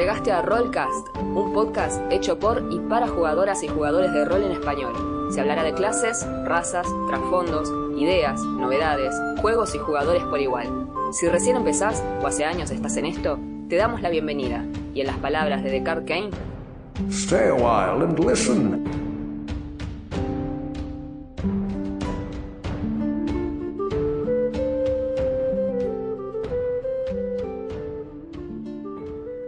Llegaste a Rollcast, un podcast hecho por y para jugadoras y jugadores de rol en español. Se hablará de clases, razas, trasfondos, ideas, novedades, juegos y jugadores por igual. Si recién empezás o hace años estás en esto, te damos la bienvenida. Y en las palabras de Descartes Kane, Stay a while and listen.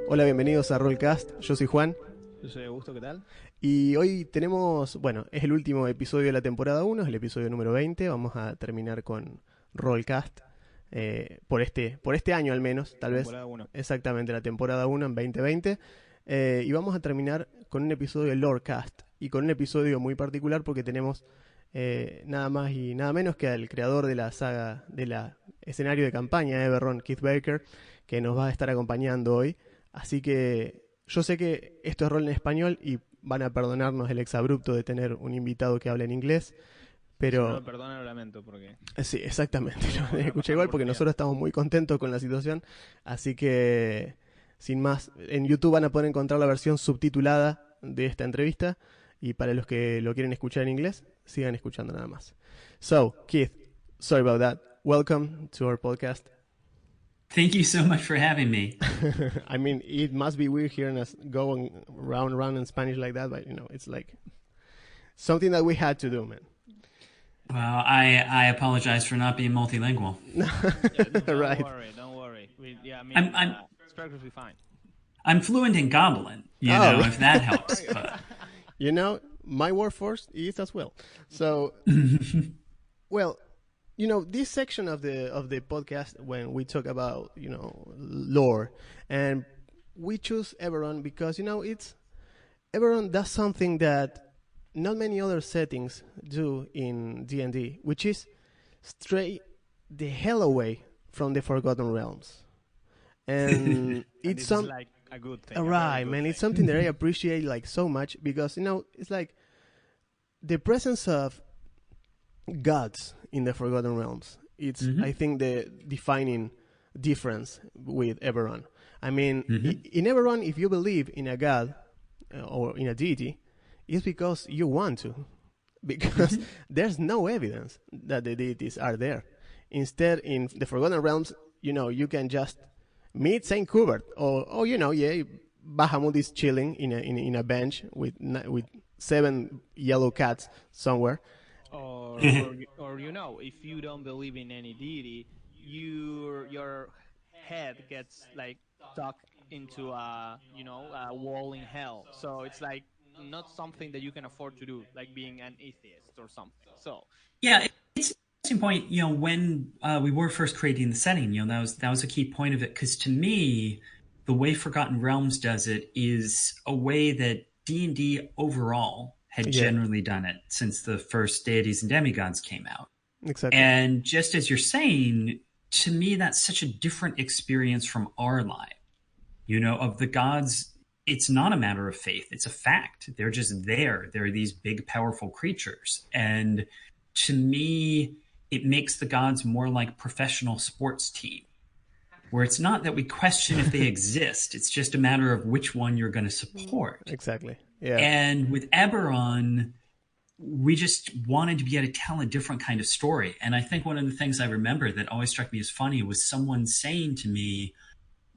Hola, bienvenidos a Rollcast. Yo soy Juan. Yo soy Augusto, ¿qué tal? Y hoy tenemos, es el último episodio de la temporada 1, es el episodio número 20. Vamos a terminar con Rollcast por este año al menos, tal vez. Temporada 1. Exactamente, la temporada 1 en 2020. Y vamos a terminar con un episodio de Lorecast. Y con un episodio muy particular porque tenemos nada más y nada menos que al creador de la saga, de la escenario de campaña, Eberron, Keith Baker, que nos va a estar acompañando hoy. Así que yo sé que esto es rol en español y van a perdonarnos el exabrupto de tener un invitado que hable en inglés, pero... Si no, perdona, lo lamento, porque... Sí, exactamente, lo escuché igual porque nosotros estamos muy contentos con la situación, así que, sin más, en YouTube van a poder encontrar la versión subtitulada de esta entrevista, y para los que lo quieren escuchar en inglés, sigan escuchando nada más. So, Keith, sorry about that. Welcome to our podcast. Thank you so much for having me. I mean, it must be weird hearing us going round in Spanish like that, but, it's like something that we had to do, man. Well, I apologize for not being multilingual. Right. Don't worry. It's perfectly fine. I'm fluent in Goblin, really? if that helps. But... My workforce is as well. So, well... this section of the podcast when we talk about, lore, and we choose Eberron because, Eberron does something that not many other settings do in D&D, which is stray the hell away from the Forgotten Realms. And it's like a good thing. Right, man. It's something that I appreciate like so much because, it's like the presence of gods in the Forgotten Realms. It's, I think, the defining difference with Eberron. I mean, in Eberron, if you believe in a god or in a deity, it's because you want to. Because there's no evidence that the deities are there. Instead, in the Forgotten Realms, you can just meet Saint Hubert or Bahamut is chilling in a bench with 7 yellow cats somewhere. Or if you don't believe in any deity, your head gets like stuck into a wall in hell. So it's like not something that you can afford to do, like being an atheist or something. So yeah, it's an interesting point. When we were first creating the setting, that was a key point of it, because to me, the way Forgotten Realms does it is a way that D&D overall had generally done it since the first deities and demigods came out. Exactly. And just as you're saying, to me, that's such a different experience from our life. Of the gods, it's not a matter of faith. It's a fact. They're just there. They're these big, powerful creatures. And to me, it makes the gods more like professional sports team, where it's not that we question if they exist. It's just a matter of which one you're going to support. Exactly. Yeah. And with Eberron, we just wanted to be able to tell a different kind of story. And I think one of the things I remember that always struck me as funny was someone saying to me,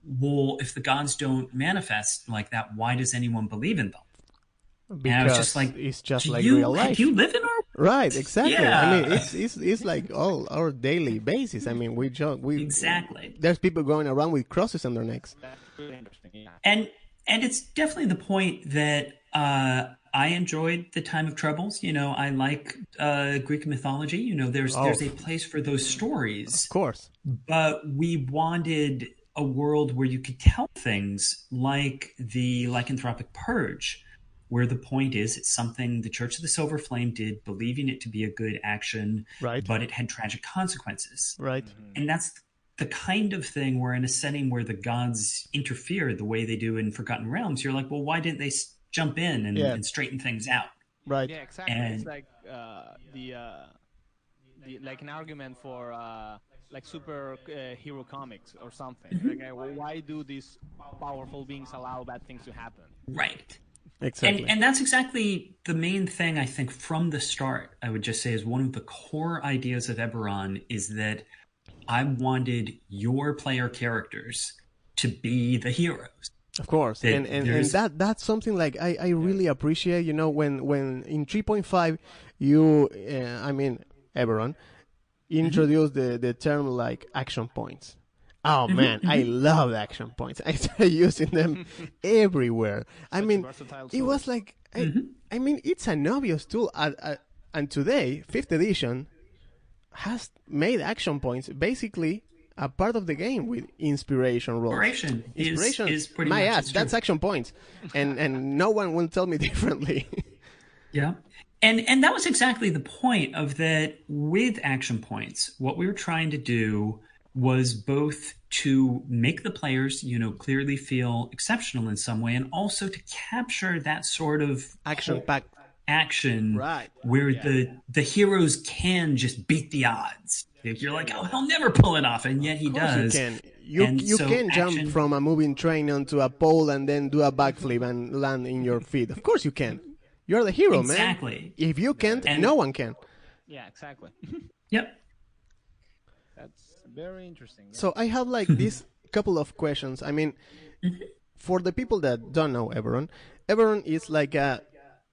well, if the gods don't manifest like that, why does anyone believe in them? Because and I was just like, it's just like real life. Do you live in our... Right, exactly. Yeah. I mean, it's like all our daily basis. I mean, we exactly. There's people going around with crosses on their necks. that's really interesting. Yeah. And it's definitely the point that I enjoyed the Time of Troubles. I like Greek mythology. There's a place for those stories. Of course. But we wanted a world where you could tell things like the lycanthropic purge, where the point is it's something the Church of the Silver Flame did, believing it to be a good action, right, but it had tragic consequences. Right. And that's the kind of thing where in a setting where the gods interfere the way they do in Forgotten Realms, you're like, well, why didn't they jump in and straighten things out? Right. Yeah, exactly. And, it's like like an argument for like super hero comics or something. Well, why do these powerful beings allow bad things to happen? Right. Exactly. And that's exactly the main thing, I think, from the start. I would just say is one of the core ideas of Eberron is that I wanted your player characters to be the heroes. Of course, and that's something like I really appreciate. You know, when in 3.5 you, Eberron introduced the term like action points. Oh man, I love action points. I started using them everywhere. It was like, it's an obvious tool, and today, 5th edition has made action points basically a part of the game with inspiration rolls. Inspiration is pretty my much ass. That's action points, and no one will tell me differently. Yeah. And that was exactly the point of that with action points. What we were trying to do was both to make the players, clearly feel exceptional in some way, and also to capture that sort of action-packed action, right, where the heroes can just beat the odds. You're like, oh, he'll never pull it off, and yet he does. You can jump from a moving train onto a pole and then do a backflip and land in your feet. Of course you can. You're the hero, man. Exactly. If you can't, no one can. Yeah, exactly. Yep. That's very interesting. Yeah. So I have like this couple of questions. For the people that don't know Eberron is like a,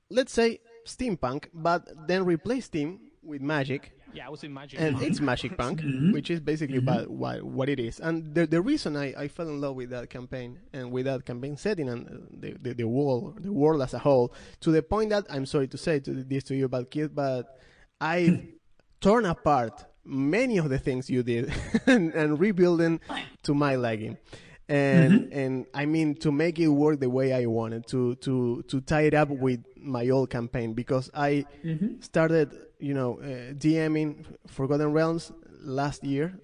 let's say, steampunk, but then replace steam with magic. Yeah, I would say magic. And it's magic punk, which is basically what it is. And the reason I fell in love with that campaign and with that campaign setting and the world as a whole, to the point that, I'm sorry to say this to you, Keith, but I torn apart many of the things you did and rebuilding to my liking. And to make it work the way I wanted, to tie it up with my old campaign, because I started DMing Forgotten Realms last year.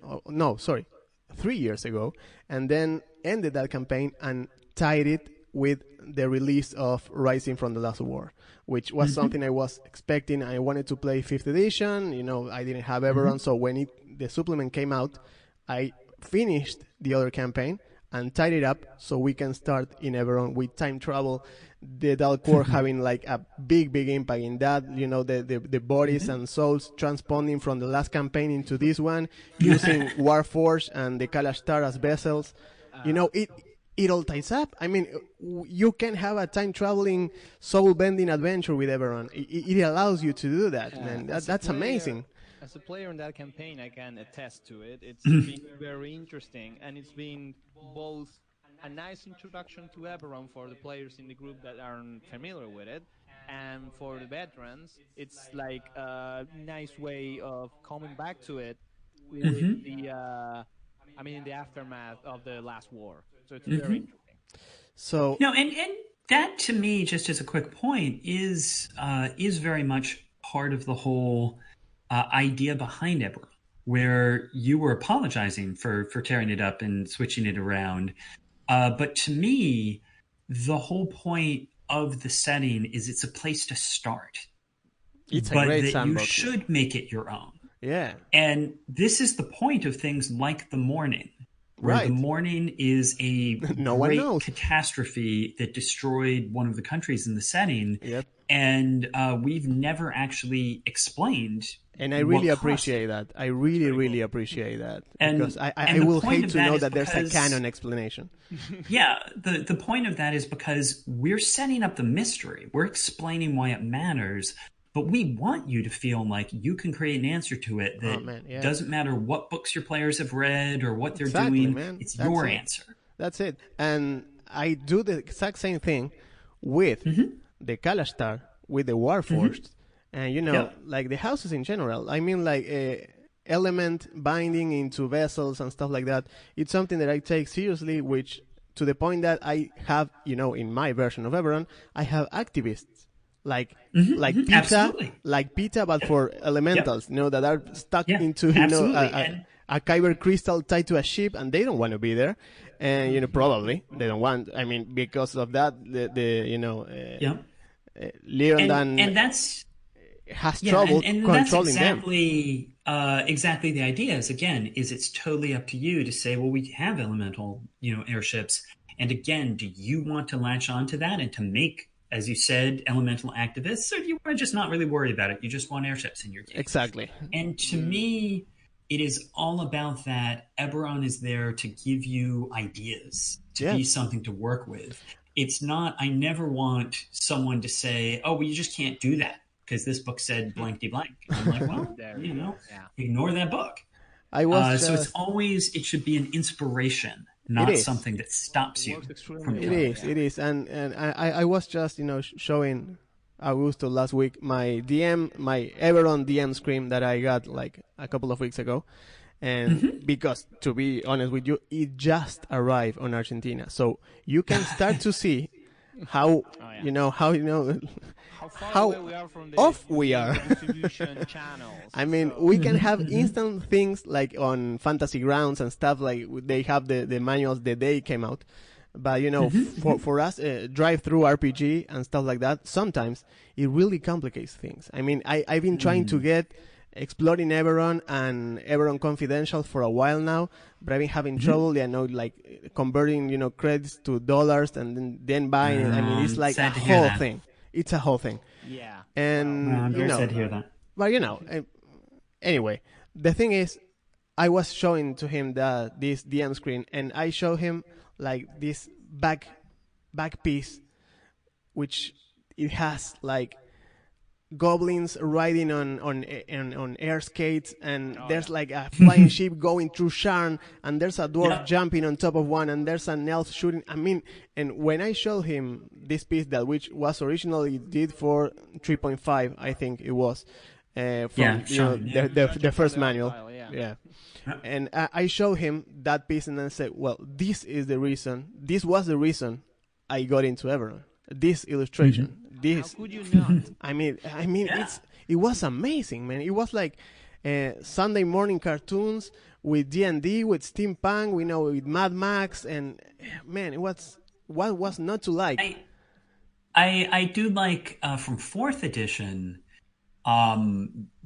3 years ago, and then ended that campaign and tied it with the release of Rising from the Last War, which was something I was expecting. I wanted to play 5th edition. I didn't have Eberron, so when the supplement came out, I finished the other campaign and tied it up so we can start in Eberron with time travel, the Dark Core having like a big impact in that, the bodies and souls transponding from the last campaign into this one, using Warforged and the Kalashtar as vessels. It all ties up. You can have a time traveling, soul bending adventure with Eberron. It allows you to do that, man. That's amazing. As a player in that campaign, I can attest to it. It's been very interesting, and it's been both a nice introduction to Eberron for the players in the group that aren't familiar with it, and for the veterans, it's like a nice way of coming back to it with the, in the aftermath of the last war. So it's very interesting. So and that to me, just as a quick point, is very much part of the whole idea behind Eberron, where you were apologizing for tearing it up and switching it around. But to me, the whole point of the setting is it's a place to start. It's a great sandbox. You should make it your own. Yeah. And this is the point of things like the Morning, where the Morning is a great catastrophe that destroyed one of the countries in the setting. Yep. And we've never actually explained. And I really appreciate that. I really appreciate that. Because I will hate to know that there's a canon explanation. Yeah, the point of that is because we're setting up the mystery. We're explaining why it matters. But we want you to feel like you can create an answer to it that doesn't matter what books your players have read or what they're doing. Man. It's your answer. That's it. And I do the exact same thing with the Kalashtar, with the Warforged, and like the houses in general. Element binding into vessels and stuff like that. It's something that I take seriously, which to the point that I have, in my version of Eberron, I have activists like PETA, but for elementals, that are stuck into a kyber crystal tied to a ship, and they don't want to be there, and probably they don't want. Because of that, Lyrandan, and that's has trouble and controlling them. Exactly the idea is, again, is it's totally up to you to say, well, we have elemental, airships. And again, do you want to latch on to that and to make, as you said, elemental activists, or do you are just not really worried about it? You just want airships in your game. Exactly. And to me, it is all about that. Eberron is there to give you ideas, to be something to work with. It's not, I never want someone to say, oh, well, you just can't do that because this book said blankety blank. I'm like, well, ignore that book. So it's always, it should be an inspiration, not something that stops you from doing it. It is. And I was just, showing Augusto last week my Eberron DM screen that I got like a couple of weeks ago. And because, to be honest with you, it just arrived on Argentina. So you can start to see how, how away we are from the off we are. distribution channels. I mean, we can have instant things like on Fantasy Grounds and stuff, like they have the manuals the day came out. But, for us, drive-through RPG and stuff like that, sometimes it really complicates things. I mean, I've been trying to get exploring Eberron and Eberron Confidential for a while now, but I've been having trouble, like converting, credits to dollars and then buying it. I mean, it's like a whole thing. It's a whole thing. Yeah. And, I'm very sad to hear that. But, anyway, the thing is, I was showing to him this DM screen, and I show him like this back piece, which it has like goblins riding on air skates, and there's like a flying ship going through Sharn, and there's a dwarf jumping on top of one, and there's an elf shooting. I mean, and when I showed him this piece which was originally did for 3.5, I think it was, from the first manual. And I showed him that piece, and I said, well, this was the reason I got into Eberron. This illustration. How could you not? I mean, it was amazing, man. It was like Sunday morning cartoons with D&D, with steampunk, with Mad Max, and man, what was not to like? I do like from 4th edition.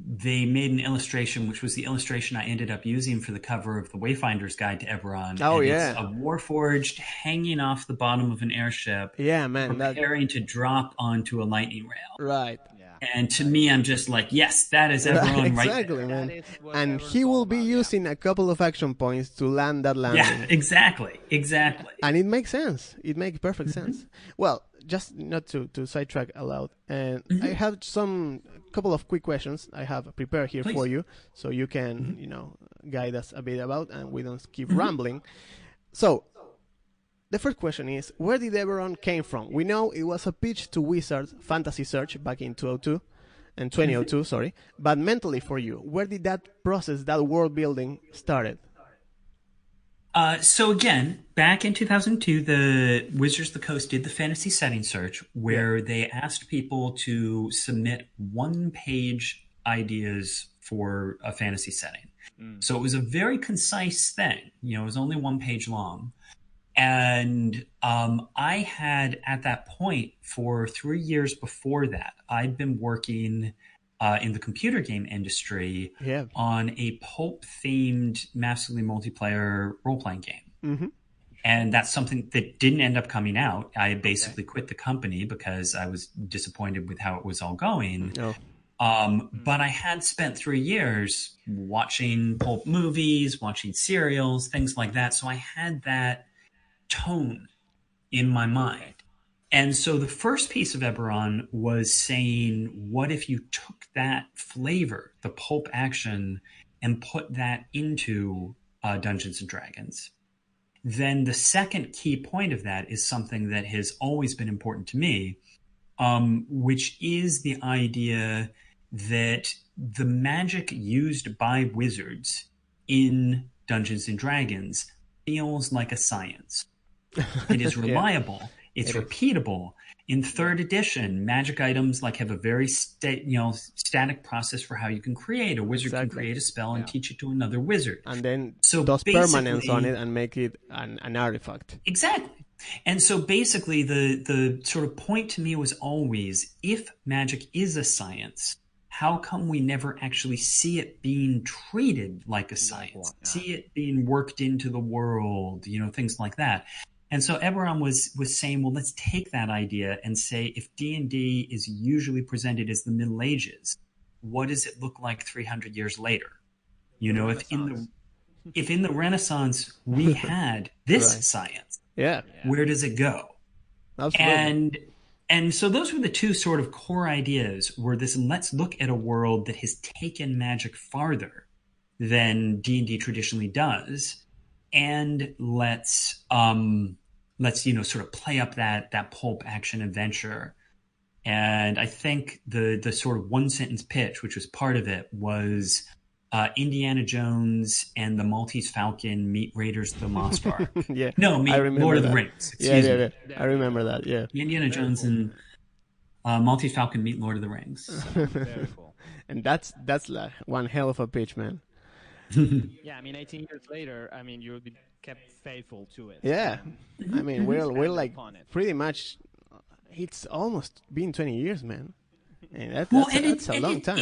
They made an illustration, which was the illustration I ended up using for the cover of the Wayfinder's Guide to Eberron. Oh, and yeah. It's a Warforged hanging off the bottom of an airship. Yeah, man. Preparing to drop onto a lightning rail. Right. Yeah. And to me, I'm just like, yes, that is Eberron right exactly, there. man. And he will be using a couple of action points to land that landing. Yeah, exactly. And it makes sense. It makes perfect sense. Well, just not to sidetrack a lot, and I have couple of quick questions I have prepared here for you, so you can guide us a bit about, and we don't keep rambling. So the first question is, where did Eberron came from? We know it was a pitch to Wizards Fantasy Search back in 2002, sorry. But mentally for you, where did that process, that world building started? So again, back in 2002, the Wizards of the Coast did the fantasy setting search, where they asked people to submit one-page ideas for a fantasy setting. So it was a very concise thing. It was only 1 page long. And I had, at that point, for 3 years before that, I'd been working in the computer game industry on a pulp-themed, massively multiplayer role-playing game. And that's something that didn't end up coming out. I basically quit the company because I was disappointed with how it was all going. But I had spent 3 years watching pulp movies, watching serials, things like that. So I had that tone in my mind. And so the first piece of Eberron was saying, what if you took that flavor, the pulp action, and put that into Dungeons and Dragons? Then the second key point of that is something that has always been important to me, which is the idea that the magic used by wizards in Dungeons and Dragons feels like a science. It is reliable. It's repeatable. In 3rd edition, magic items have a very static process for how you can create. A wizard can create a spell and teach it to another wizard. And then does permanence on it and make it an artifact. Exactly. And so basically the sort of point to me was always, if magic is a science, how come we never actually see it being treated like a science, see it being worked into the world, things like that. And so Eberron was saying, well, let's take that idea and say, if D&D is usually presented as the Middle Ages, what does it look like 300 years later? If in the Renaissance we had this science, where does it go? Absolutely. And so those were the two sort of core ideas, were this, let's look at a world that has taken magic farther than D&D traditionally does, and let's sort of play up that pulp action adventure. And I think the sort of one sentence pitch, which was part of it, was Indiana Jones and the Maltese Falcon meet Raiders of the Lost Ark. Meet Lord of the Rings. Excuse me. I remember that. Yeah, Indiana Jones and Maltese Falcon meet Lord of the Rings. Very cool. And that's like one hell of a pitch, man. Yeah, I mean, 18 years later, I mean, you kept faithful to it. Yeah, I mean, we're like pretty much. It's almost been 20 years, man. And that's a long time.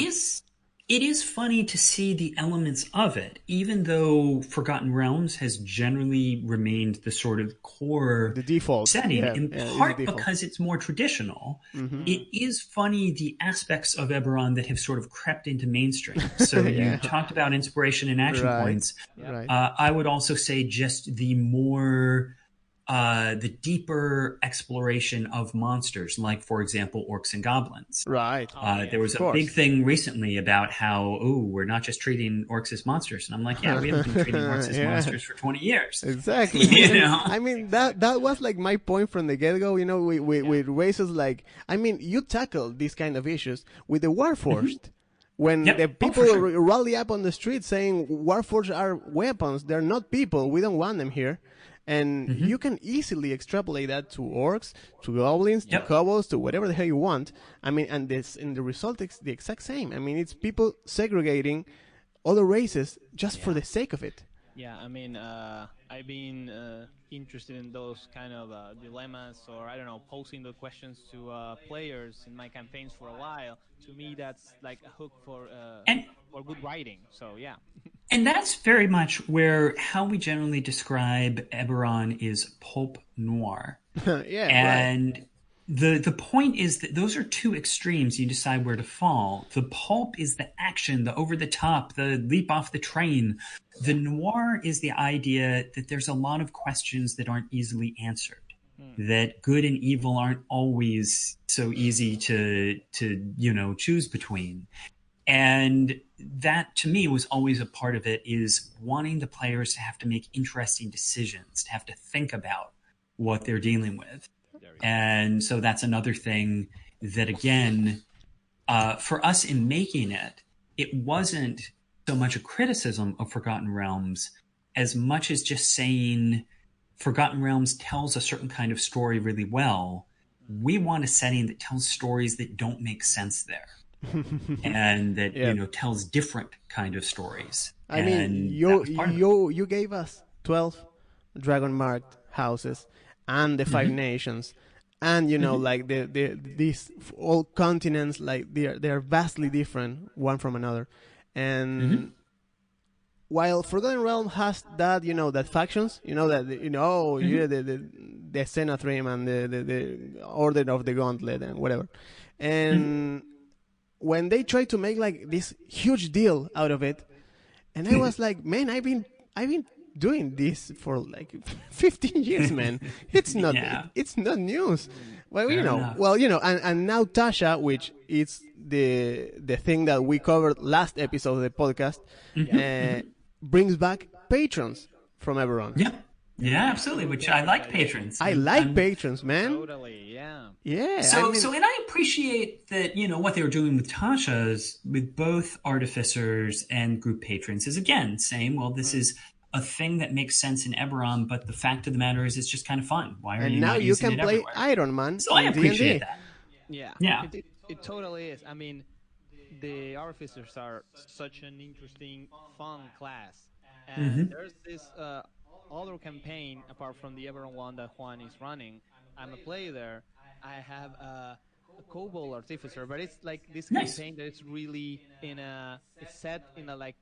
It is funny to see the elements of it, even though Forgotten Realms has generally remained the sort of core the default setting, in part because it's more traditional. Mm-hmm. It is funny the aspects of Eberron that have sort of crept into mainstream. So you talked about inspiration and action points. Right. I would also say just the more... the deeper exploration of monsters, like, for example, orcs and goblins. Right. There was a big thing recently about how, we're not just treating orcs as monsters. And I'm like, we haven't been treating orcs as monsters for 20 years. Exactly. I mean, that was like my point from the get-go, with races like, I mean, you tackle these kind of issues with the Warforged. When the people rally up on the street saying Warforged are weapons, they're not people, we don't want them here. And you can easily extrapolate that to orcs, to goblins, to kobolds, to whatever the hell you want. I mean, and the result is the exact same. I mean, it's people segregating other races just for the sake of it. Yeah, I mean, I've been interested in those kind of dilemmas, or I don't know, posing the questions to players in my campaigns for a while. To me, that's like a hook for good writing. So yeah. And that's very much how we generally describe Eberron is pulp noir. And the point is that those are two extremes. You decide where to fall. The pulp is the action, the over the top, the leap off the train. The noir is the idea that there's a lot of questions that aren't easily answered. That good and evil aren't always so easy to choose between. And that, to me, was always a part of it, is wanting the players to have to make interesting decisions, to have to think about what they're dealing with. And so that's another thing that, again, for us in making it, it wasn't so much a criticism of Forgotten Realms as much as just saying Forgotten Realms tells a certain kind of story really well. We want a setting that tells stories that don't make sense there. And that tells different kind of stories. I mean, you gave us 12 dragon marked houses and the 5 nations, and like these all continents, like they're vastly different one from another. And while Forgotten Realm has that that factions, the Senatrim and the Order of the Gauntlet and whatever, and when they try to make like this huge deal out of it, and I was like, man, I've been doing this for like 15 years, man. It's not news. Well, and now Tasha, which is the thing that we covered last episode of the podcast, brings back patrons from Eberron. Yeah, absolutely. Which I like patrons. I like patrons, man. Totally, yeah. Yeah. So and I appreciate that, what they were doing with Tasha's, with both artificers and group patrons, is again saying, well, this is a thing that makes sense in Eberron, but the fact of the matter is, it's just kind of fun. Why are you not using it everywhere? And now you can play Iron Man. So I appreciate that. Yeah. It totally is. I mean, the artificers are such an interesting, fun class, and there's this other campaign apart from the Eberron one that Juan is running. I'm a player there. I have Cobalt Artificer, but it's like this Nice. campaign that is really it's set in a like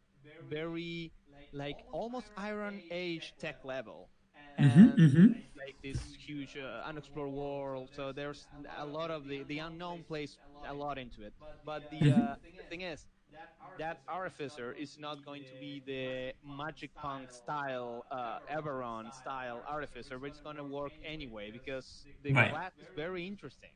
very like almost Iron Age tech level, and like this huge unexplored world. So there's a lot of the unknown plays a lot into it. But the thing is, that artificer is not going to be the magic punk style Eberron style artificer, but it's going to work anyway because the Right. class is very interesting.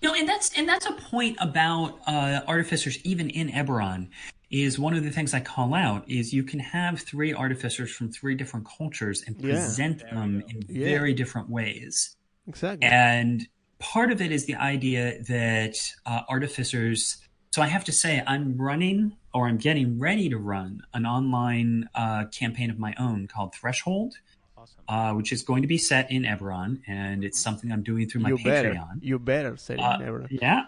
And that's a point about artificers, even in Eberron. Is one of the things I call out is you can have 3 artificers from 3 different cultures and present them in very different ways. Exactly. And part of it is the idea that artificers. So I have to say, I'm getting ready to run an online campaign of my own called Threshold, which is going to be set in Eberron, and it's something I'm doing through my Patreon. You better set it in Eberron. Yeah.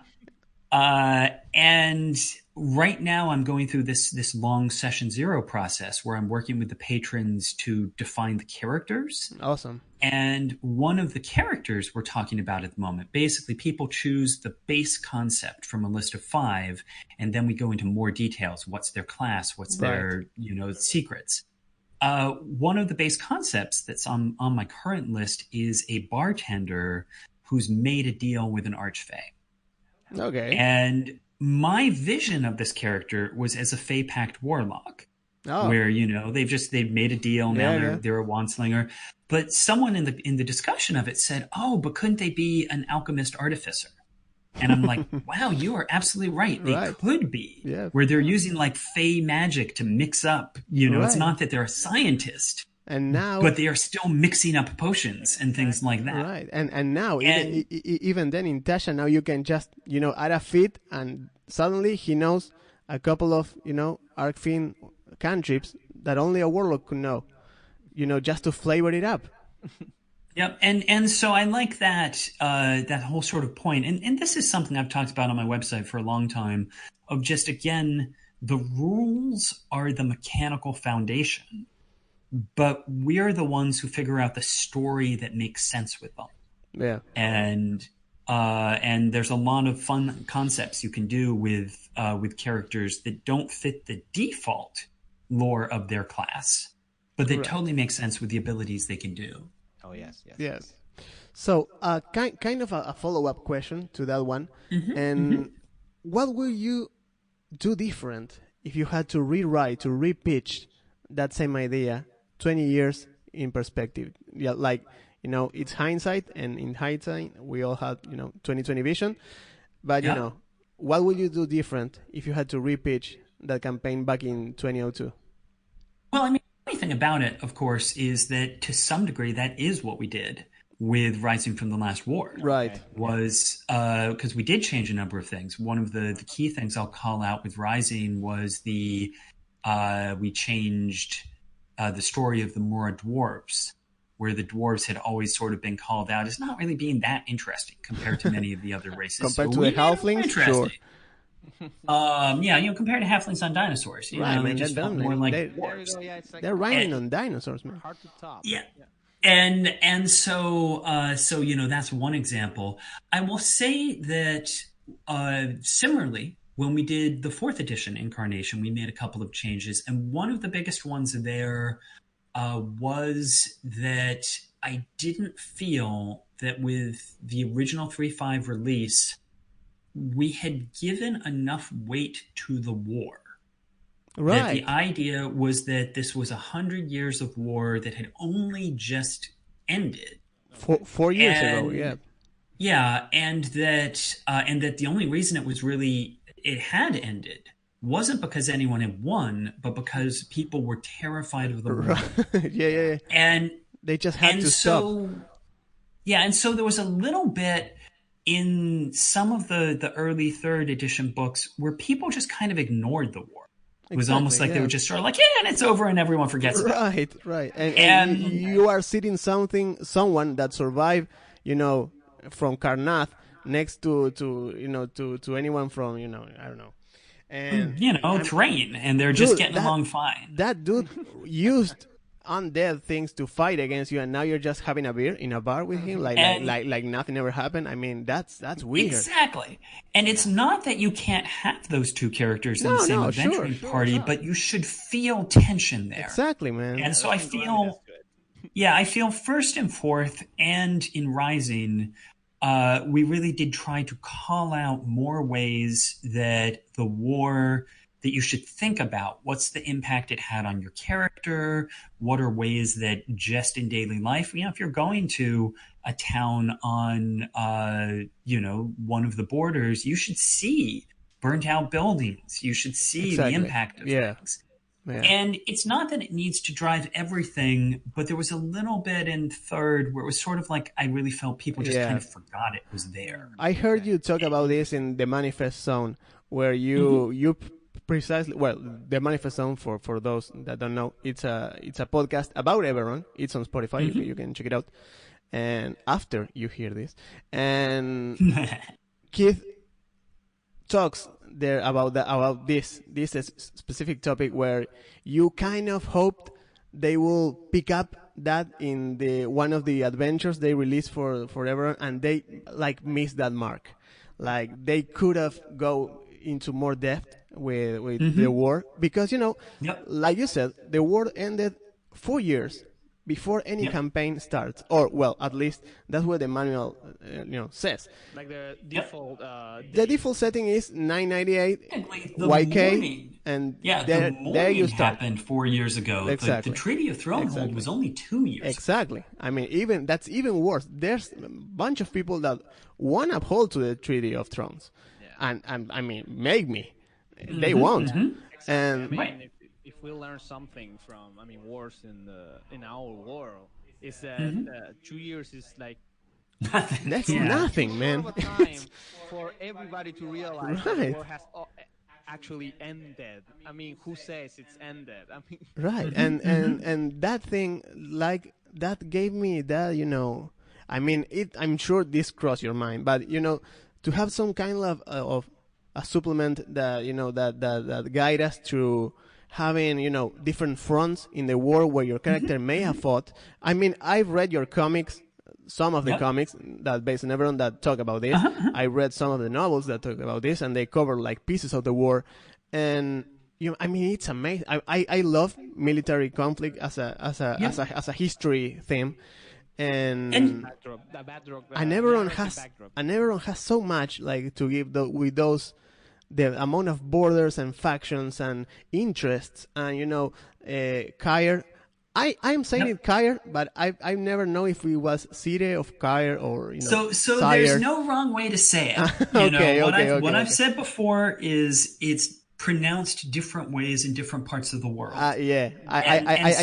And right now I'm going through this long session 0 process where I'm working with the patrons to define the characters. Awesome. And one of the characters we're talking about at the moment, basically people choose the base concept from a list of 5, and then we go into more details. What's their class? What's their, secrets? One of the base concepts that's on my current list is a bartender who's made a deal with an archfey. Okay. And my vision of this character was as a Fey Pact warlock, where they've made a deal. Now they're a wandslinger. But someone in the discussion of it said, "Oh, but couldn't they be an alchemist artificer?" And I'm like, "Wow, you are absolutely right. They could be, where they're using like Fey magic to mix up. It's not that they're a scientist." And now, but they are still mixing up potions and things like that. Right. And now, even then in Tasha, now you can just, add a feat, and suddenly he knows a couple of, Arcfiend cantrips that only a warlock could know, just to flavor it up. Yep. And so I like that, that whole sort of point. And this is something I've talked about on my website for a long time, of just, again, the rules are the mechanical foundation. But we're the ones who figure out the story that makes sense with them. Yeah. And there's a lot of fun concepts you can do with characters that don't fit the default lore of their class, but that totally make sense with the abilities they can do. Oh yes. So, kind of a follow-up question to that one. What will you do different if you had to rewrite, to repitch that same idea 20 years in perspective? Yeah, like, it's hindsight, and in hindsight, we all have, 20/20 vision. But, what would you do different if you had to repitch that campaign back in 2002? Well, I mean, the funny thing about it, of course, is that to some degree, that is what we did with Rising from the Last War. Right. Was because we did change a number of things. One of the key things I'll call out with Rising was we changed the story of the Mora dwarves, where the dwarves had always sort of been called out as not really being that interesting compared to many of the other races. Compared to the halflings, sure. Compared to halflings on dinosaurs. They just felt more like dwarves. They're riding on dinosaurs, man. Hard to top. Yeah. And so that's one example. I will say that similarly, when we did the 4th edition incarnation, we made a couple of changes, and one of the biggest ones there was that I didn't feel that with the original 3.5 release, we had given enough weight to the war. Right. That the idea was that this was 100 years of war that had only just ended. 4 years ago, yeah. Yeah, and that the only reason it had ended wasn't because anyone had won, but because people were terrified of the war. Yeah. And they just had to stop. Yeah, and so there was a little bit in some of the early 3rd edition books where people just kind of ignored the war. It was almost like they were just sort of like, and it's over, and everyone forgets about it. Right. And you are sitting someone that survived, from Karnath next to anyone from, I don't know. And Terrain, and they're just getting along fine. That dude used undead things to fight against you, and now you're just having a beer in a bar with him, like nothing ever happened. I mean, that's weird. Exactly. And it's not that you can't have those two characters in the same adventuring party, but you should feel tension there. Exactly, man. And so I feel, I feel first and fourth, and in Rising, we really did try to call out more ways that the war, that you should think about what's the impact it had on your character, what are ways that just in daily life, if you're going to a town on, one of the borders, you should see burnt out buildings. You should see the impact of things. Yeah. And it's not that it needs to drive everything, but there was a little bit in third where it was sort of like I really felt people just kind of forgot it was there. I heard you talk about this in the Manifest Zone, where you precisely, the Manifest Zone, for those that don't know, it's a podcast about Eberron. It's on Spotify. You can check it out. And after you hear this, and Keith talks there about this specific topic where you kind of hoped they will pick up that in the one of the adventures they released for Eberron, and they like missed that mark. Like they could have go into more depth with the war, because like you said, the war ended 4 years before any campaign starts, or at least that's what the manual says. Like the default the default setting is 998 the YK morning, and there you start. Happened 4 years ago. Exactly. The Treaty of Thronehold was only 2 years exactly. I mean, that's even worse. There's a bunch of people that want to uphold to the Treaty of Thrones, and I mean, they won't. And if we learn something from, wars in our world, is that 2 years is like nothing. That's nothing, man. Of a time for everybody to realize that the war has actually ended. Who says it's ended? Right, and that thing, like, that gave me that, I'm sure this crossed your mind, but to have some kind of a supplement that that guide us through having different fronts in the war where your character may have fought. I've read your comics, some of the comics that based on Eberron that talk about this. I read some of the novels that talk about this, and they cover like pieces of the war. And it's amazing. I love military conflict as a history theme. And Eberron has so much like to give with those, the amount of borders and factions and interests, and Caer. I'm saying it Caer, but I never know if it was Cire of Caer or So Sire. there's no wrong way to say it. What I've said before is it's pronounced different ways in different parts of the world. I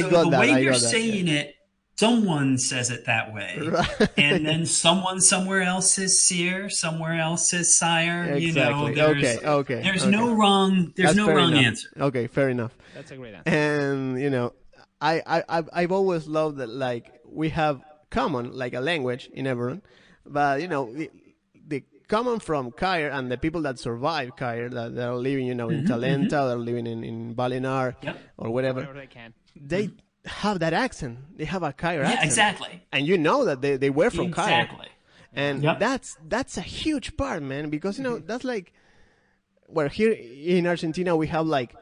so got the that. way you're saying it, someone says it that way, right. And then someone somewhere else says Seer, somewhere else says Sire. Exactly. There's no wrong. There's no wrong answer. Okay, fair enough. That's a great answer. And I've always loved that, like, we have common, like a language in Eberron, but the common from Caer and the people that survive Caer, that are living in Talenta, that are living in Valinar, or whatever they can. They have that accent. They have a Caer accent. Exactly. And that they were from Caer. Exactly. And that's a huge part, man, because that's like, where here in Argentina we have like,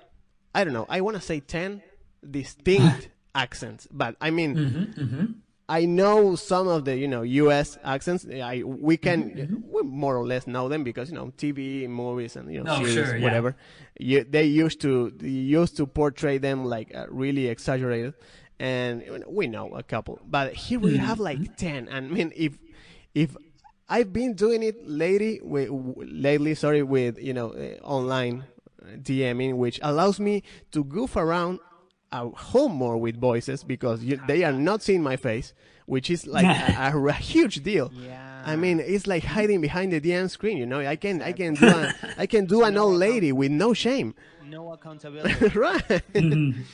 I don't know, I want to say 10 distinct accents, but I know some of the U.S. accents. We more or less know them because TV, movies, and series, whatever. They used to portray them like really exaggerated, and we know a couple. But here we have like 10. And if I've been doing it lately with online DMing, which allows me to goof around a whole more with voices because they are not seeing my face, which is like a huge deal. Yeah. It's like hiding behind the DM screen. I can do an old lady with no shame. No accountability. Right. And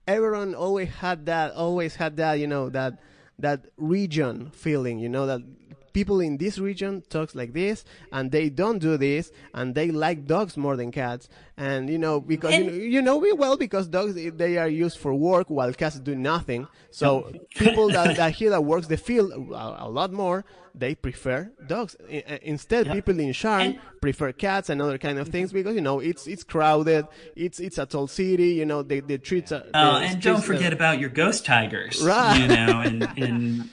Eberron always had that that region feeling. That people in this region talks like this, and they don't do this, and they like dogs more than cats, and because because dogs, they are used for work while cats do nothing. So people that here that works the field a lot more, they prefer dogs. Instead, people in Sharn prefer cats and other kind of things because it's crowded. It's a tall city. The treats are. And don't forget about your ghost tigers, right? in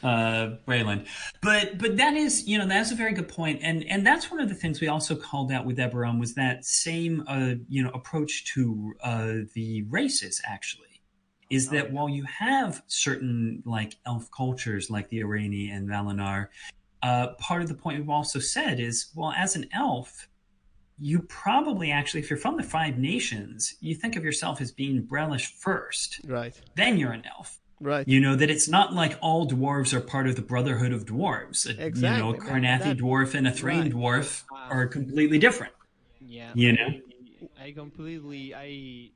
Wayland. But that is that's a very good point, and that's one of the things we also called out with Eberron was that same approach to the races actually. Is that while you have certain like elf cultures like the Irani and Valinar, part of the point we've also said is, well, as an elf, you probably actually, if you're from the Five Nations, you think of yourself as being Brelish first. Right. Then you're an elf. Right. That it's not like all dwarves are part of the Brotherhood of Dwarves. Exactly. A Carnathi dwarf and a Thrain dwarf are completely different. Yeah. I completely, I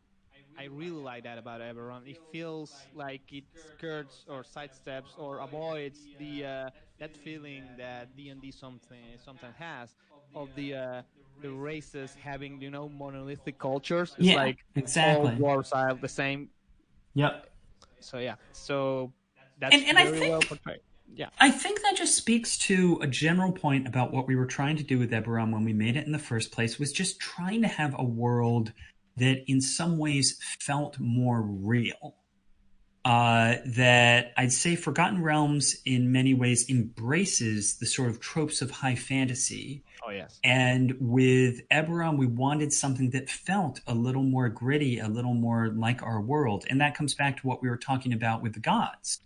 really like that about Eberron. It feels like it skirts or sidesteps or avoids the that feeling that D&D sometimes has of the races having monolithic cultures. It's like exactly. all dwarves are the same. Yep. So that's very well portrayed. Yeah. I think that just speaks to a general point about what we were trying to do with Eberron when we made it in the first place, was just trying to have a world that in some ways felt more real. That I'd say Forgotten Realms in many ways embraces the sort of tropes of high fantasy. Oh, yes. And with Eberron, we wanted something that felt a little more gritty, a little more like our world. And that comes back to what we were talking about with the gods.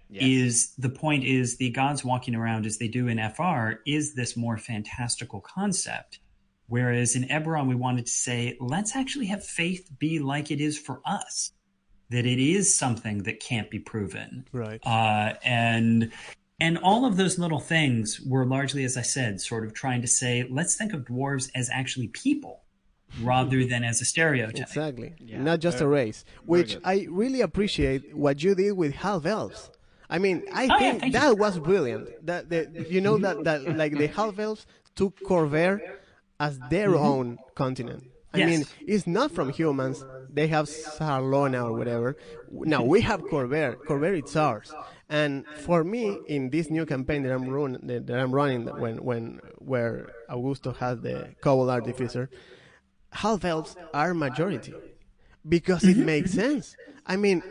Yes. The point is the gods walking around as they do in FR is this more fantastical concept. Whereas in Eberron, we wanted to say, let's actually have faith be like it is for us, that it is something that can't be proven. Right. And all of those little things were largely, as I said, sort of trying to say, let's think of dwarves as actually people rather than as a stereotype. Exactly. Yeah. Not just a race, which I really appreciate what you did with half-elves. I mean, I think that was brilliant. That like the half-elves took Corvair as their own continent. I mean, it's not from humans. They have Sarlona or whatever. Now we have Corvair. Corvair, it's ours. And for me, in this new campaign that I'm running, where Augusto has the Cobalt Artificer, half elves are majority because it makes sense. I mean,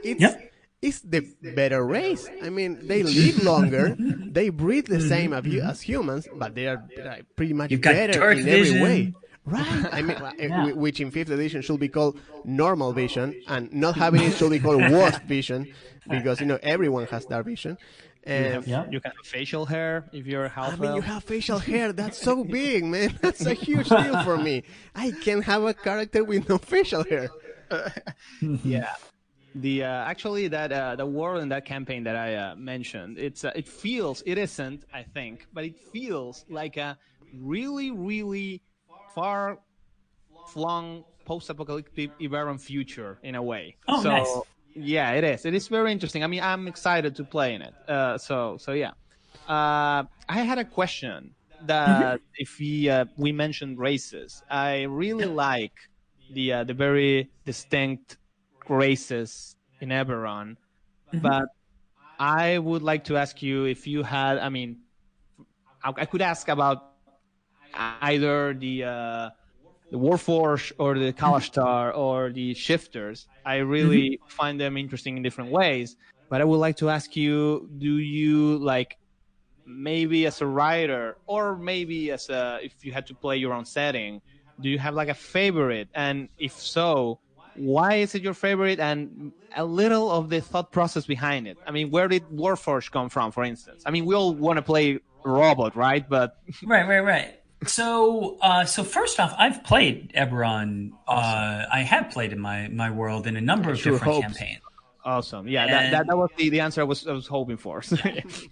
it's the better race. I mean, they live longer, they breathe the same as humans, but they are pretty much better in every way. Right. I mean, which in 5th edition should be called normal vision, and not having it should be called worst vision, because everyone has dark vision. And you can have facial hair if you're half. I mean, you have facial hair. That's so big, man. That's a huge deal for me. I can't have a character with no facial hair. Yeah. The actually that the world in that campaign that I mentioned, it isn't, I think, but it feels like a really, really far-flung post-apocalyptic Eberron future in a way. Oh, so, nice. Yeah, it is. It is very interesting. I mean, I'm excited to play in it. So yeah. I had a question that if we mentioned races, I really like the very distinct races in Eberron, but I would like to ask you if you had. I mean, I could ask about either the Warforged or the Kalashtar or the Shifters. I really find them interesting in different ways. But I would like to ask you: do you like, maybe as a writer, or maybe as if you had to play your own setting, do you have like a favorite? And if so, why is it your favorite? And a little of the thought process behind it. I mean, where did Warforged come from, for instance? I mean, we all want to play robot, right? But right. So first off, I've played Eberron. I have played in my world in a number of different campaigns. Awesome. Yeah, that was the answer I was hoping for.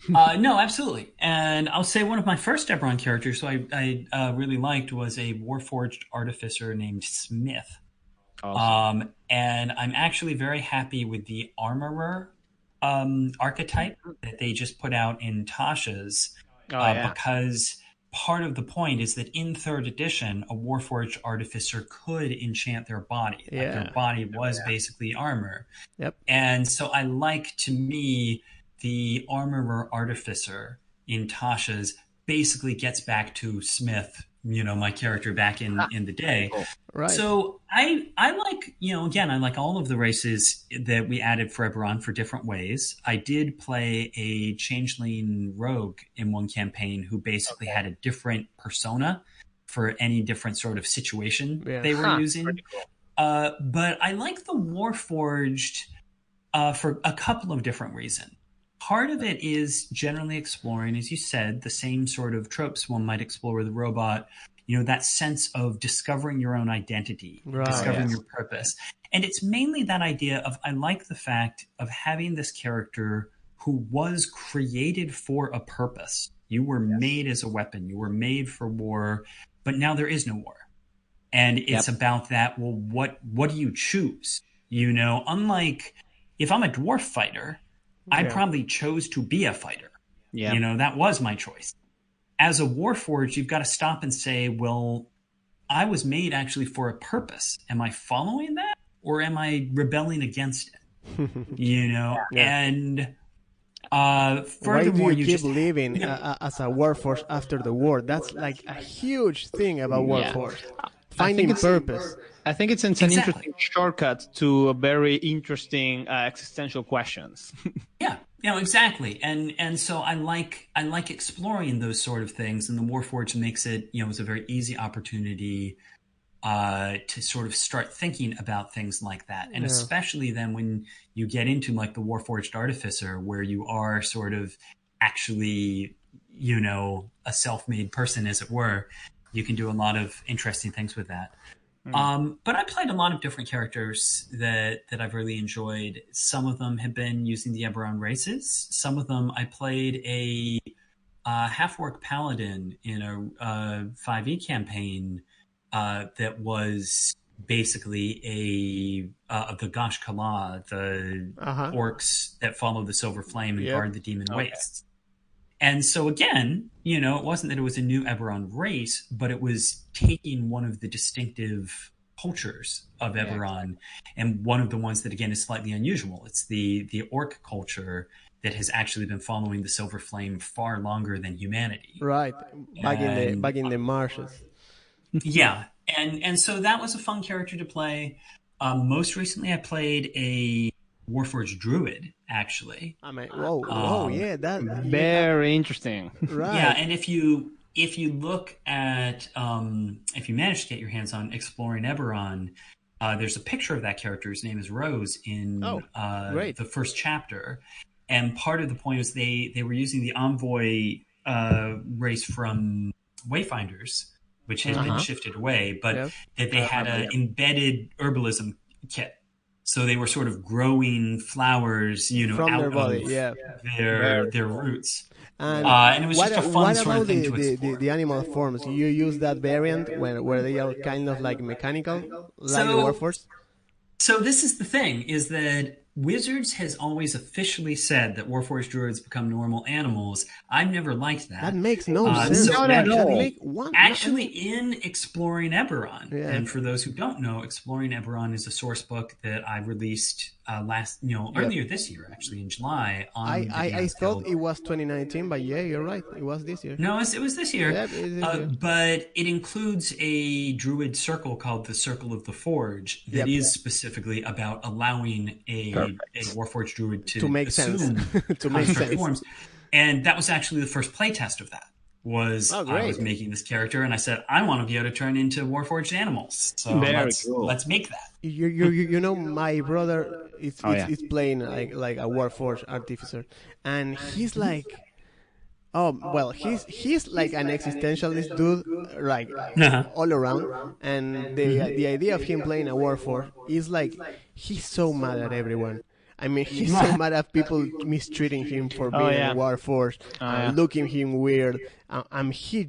No, absolutely. And I'll say one of my first Eberron characters who I really liked was a Warforged artificer named Smith. Awesome. And I'm actually very happy with the armorer archetype that they just put out in Tasha's. because part of the point is that in 3rd edition, a Warforged artificer could enchant their body. Like their body was basically armor. Yep. And so I like, to me, the armorer artificer in Tasha's basically gets back to Smith, my character back in the day. Right. So I like, again, I like all of the races that we added for Eberron for different ways. I did play a changeling rogue in one campaign who basically had a different persona for any different sort of situation they were using. Cool. But I like the Warforged for a couple of different reasons. Part of it is generally exploring, as you said, the same sort of tropes one might explore with a robot, that sense of discovering your own identity, discovering your purpose. And it's mainly that idea of, I like the fact of having this character who was created for a purpose. You were made as a weapon. You were made for war, but now there is no war. And it's about that, well, what do you choose? Unlike if I'm a dwarf fighter, I probably chose to be a fighter. Yeah. That was my choice. As a Warforged, you've got to stop and say, well, I was made actually for a purpose. Am I following that, or am I rebelling against it? And furthermore, why do you keep living as a Warforged after the war? That's like a huge thing about Warforged. Finding purpose. I think it's an interesting shortcut to a very interesting existential questions. Exactly. And so I like exploring those sort of things, and the Warforged makes it, it's a very easy opportunity to sort of start thinking about things like that. And especially then when you get into like the Warforged Artificer, where you are sort of actually, a self-made person, as it were, you can do a lot of interesting things with that. But I played a lot of different characters that I've really enjoyed. Some of them have been using the Eberron races. Some of them I played a half-orc paladin in a 5e campaign that was basically the Gosh Kala, the orcs that follow the Silver Flame and guard the Demon Wastes. And so again, it wasn't that it was a new Eberron race, but it was taking one of the distinctive cultures of Eberron, and one of the ones that, again, is slightly unusual. It's the orc culture that has actually been following the Silver Flame far longer than humanity. Right, back in the marshes. Yeah, and so that was a fun character to play. Most recently, I played a Warforged Druid, actually. I mean, that very interesting. Right. Yeah, and if you look at if you manage to get your hands on Exploring Eberron, there's a picture of that character. His name is Rose in the first chapter, and part of the point is they were using the Envoy race from Wayfinders, which has been shifted away, but that they had an embedded herbalism kit. So they were sort of growing flowers, from out their body, of their roots. And it was just a fun sort of thing to explore. The animal forms? You use that variant where they are kind of like mechanical, like the Warforged? So this is the thing, is that Wizards has always officially said that Warforged Druids become normal animals. I've never liked that. That makes no sense. Actually, in Exploring Eberron, and for those who don't know, Exploring Eberron is a source book that I released earlier this year, actually in July. I thought it was 2019, but you're right. It was this year. No, it was this year. Yep, it is this year. But it includes a druid circle called the Circle of the Forge that is specifically about allowing a Warforged druid to make sense. To make sense. Forms. And that was actually the first playtest of that. I was making this character, and I said, I want to be able to turn into Warforged animals. So let's make that. My brother is playing like a Warforged artificer, and he's like, he's like an existentialist dude, like all around. And the idea of him playing a Warforged is like, he's so mad at everyone. I mean, he's so mad at people mistreating him for being a Warforged, looking him weird. He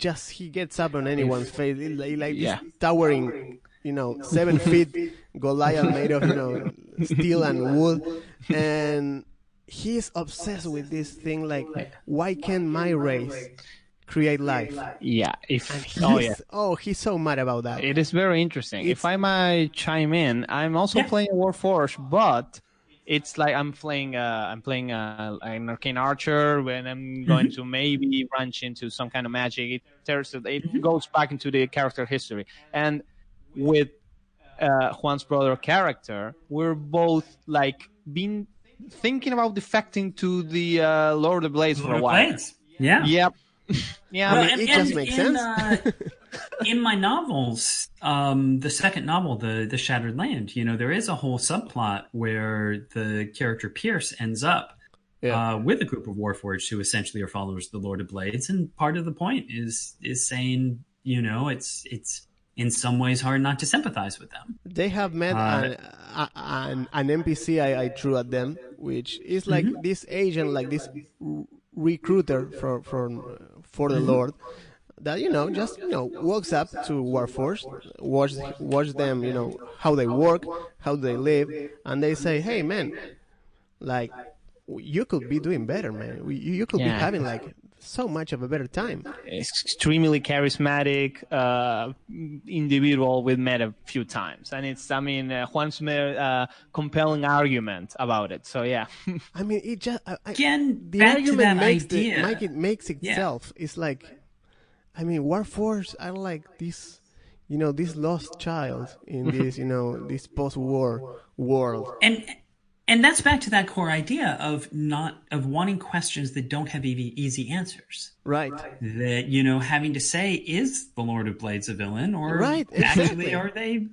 gets up on anyone's face, like this towering, 7 feet Goliath made of, steel and wood. And he's obsessed with this thing, like, why can't my race create life. Yeah. He's so mad about that. It is very interesting. If I might chime in, I'm also playing Warforged, but it's like I'm playing an arcane archer when I'm going to maybe branch into some kind of magic. It goes back into the character history. And with Juan's brother character, we're both like been thinking about defecting to the Lord of the Blades for a while. Yeah. Yep. Yeah, Well, it just makes sense. In my novels, the second novel, the Shattered Land, there is a whole subplot where the character Pierce ends up with a group of Warforged who essentially are followers of the Lord of Blades, and part of the point is saying, it's in some ways hard not to sympathize with them. They have met an NPC I threw at them, which is like this agent, like this recruiter for the Lord, that just walks up to Warforged, watch them, how they work, how they live, and they say, hey man, like you could be doing better, man. You could be having like so much of a better time. Extremely charismatic individual we've met a few times, and Juan's made a compelling argument about it. So yeah. I mean, it just again the back argument to that makes idea. it makes itself. It's like, I mean, Warforged are like this, this lost child in this, this post-war world. And that's back to that core idea of wanting questions that don't have easy answers. Right. That, having to say, is the Lord of Blades a villain? Or exactly. actually are they,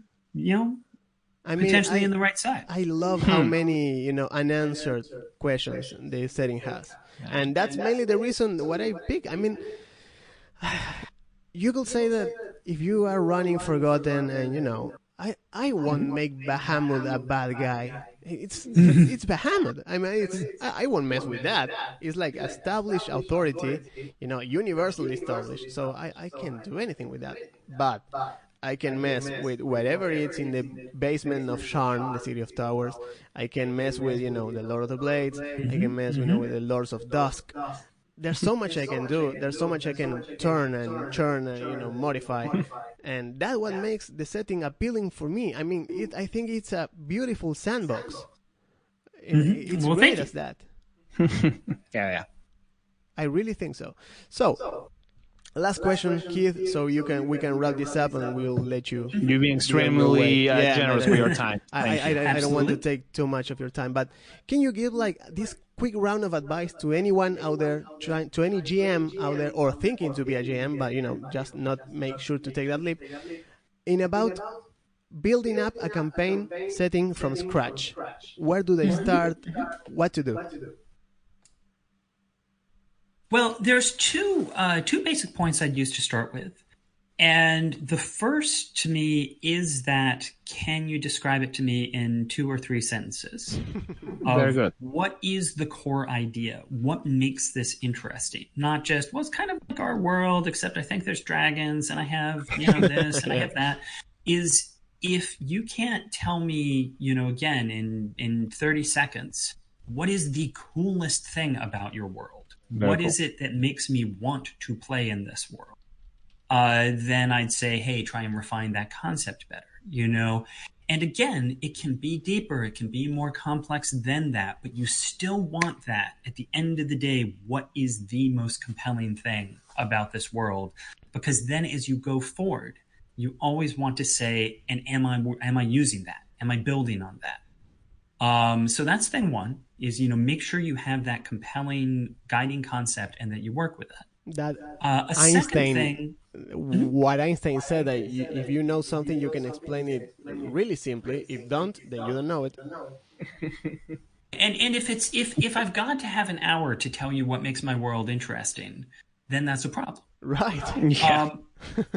potentially in the right side? I love how many, unanswered questions the setting has. And that's mainly the reason what I pick. I mean, you could say that if you are running Forgotten and, I won't make Bahamut a bad guy. It's Bahamut. I mean, I won't mess with that. It's like established authority, universally established. So I can't do anything with that. But I can mess with whatever it's in the basement of Sharn, the City of Towers. I can mess with, the Lord of the Blades. I can mess, with the Lords of Dusk. There's so much I can do. There's so much I can turn and churn and, modify. And that's what makes the setting appealing for me. I mean, I think it's a beautiful sandbox. It's great as that. Yeah. I really think so. So, last question, Keith. So we can wrap this up, and we'll let you. You're being extremely generous with your time. I don't want to take too much of your time, but can you give like this quick round of advice to anyone out there, to any GM out there, or thinking to be a GM, but just not make sure to take that leap, in about building up a campaign setting from scratch? Where do they start? What to do? Well, there's two basic points I'd use to start with. And the first to me is that, can you describe it to me in 2 or 3 sentences? Very good. What is the core idea? What makes this interesting? Not just, well, it's kind of like our world, except I think there's dragons and I have, this and I have that. Is if you can't tell me, again, in 30 seconds, what is the coolest thing about your world? What is it that makes me want to play in this world? Then I'd say, hey, try and refine that concept better, And again, it can be deeper, it can be more complex than that, but you still want that. At the end of the day, what is the most compelling thing about this world? Because then as you go forward, you always want to say, and am I using that? Am I building on that? So that's thing one, is, make sure you have that compelling guiding concept and that you work with that. That a second thing, what Einstein said, that if you know something, you can explain it really simply. If don't, then you don't know it. And if I've got to have an hour to tell you what makes my world interesting, then that's a problem. Right. Yeah.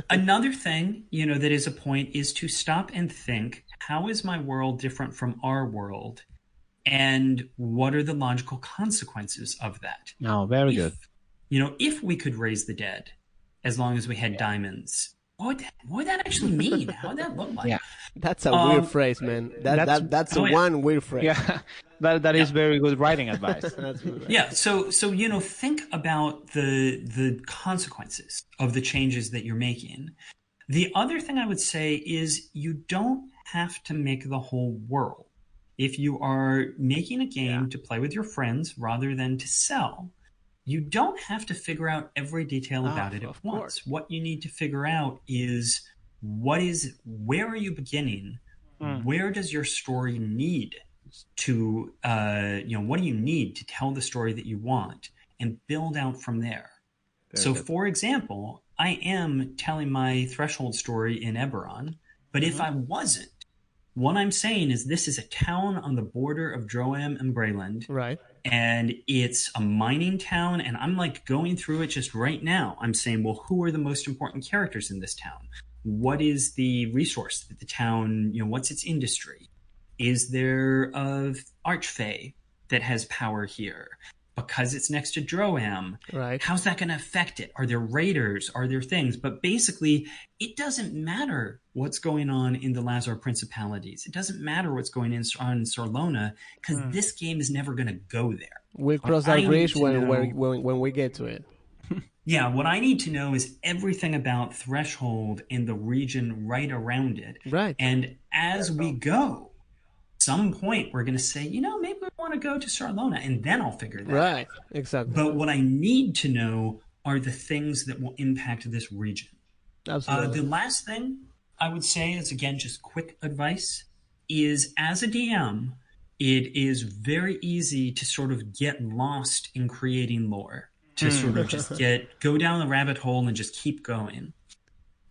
Another thing, that is a point, is to stop and think, how is my world different from our world? And what are the logical consequences of that? Oh, very good. If we could raise the dead, as long as we had diamonds, what would that actually mean? How would that look like? Yeah, that's a weird phrase, man. That's one weird phrase. Yeah, That is very good writing advice. That's good. Yeah, so think about the consequences of the changes that you're making. The other thing I would say is you don't have to make the whole world. If you are making a game to play with your friends rather than to sell, you don't have to figure out every detail about it at once. What you need to figure out is where are you beginning? Where does your story need to, what do you need to tell the story that you want, and build out from there. For example, I am telling my threshold story in Eberron, but if I wasn't, what I'm saying is this is a town on the border of Droam and Breland. Right. And it's a mining town, and I'm like going through it just right now. I'm saying, well, who are the most important characters in this town? What is the resource that the town, what's its industry? Is there a archfey that has power here? Because it's next to Droam. Right. How's that going to affect it? Are there raiders? Are there things? But basically, it doesn't matter what's going on in the Lazar Principalities. It doesn't matter what's going on in Sorlona, because this game is never going to go there. We'll cross that bridge when we get to it. Yeah, what I need to know is everything about Threshold and the region right around it. Right. And as we go, some point we're going to say, maybe we want to go to Sorlona, and then I'll figure that out. Right, exactly. But what I need to know are the things that will impact this region. Absolutely. The last thing I would say is, again, just quick advice, is as a DM, it is very easy to sort of get lost in creating lore, to sort of just go down the rabbit hole and just keep going.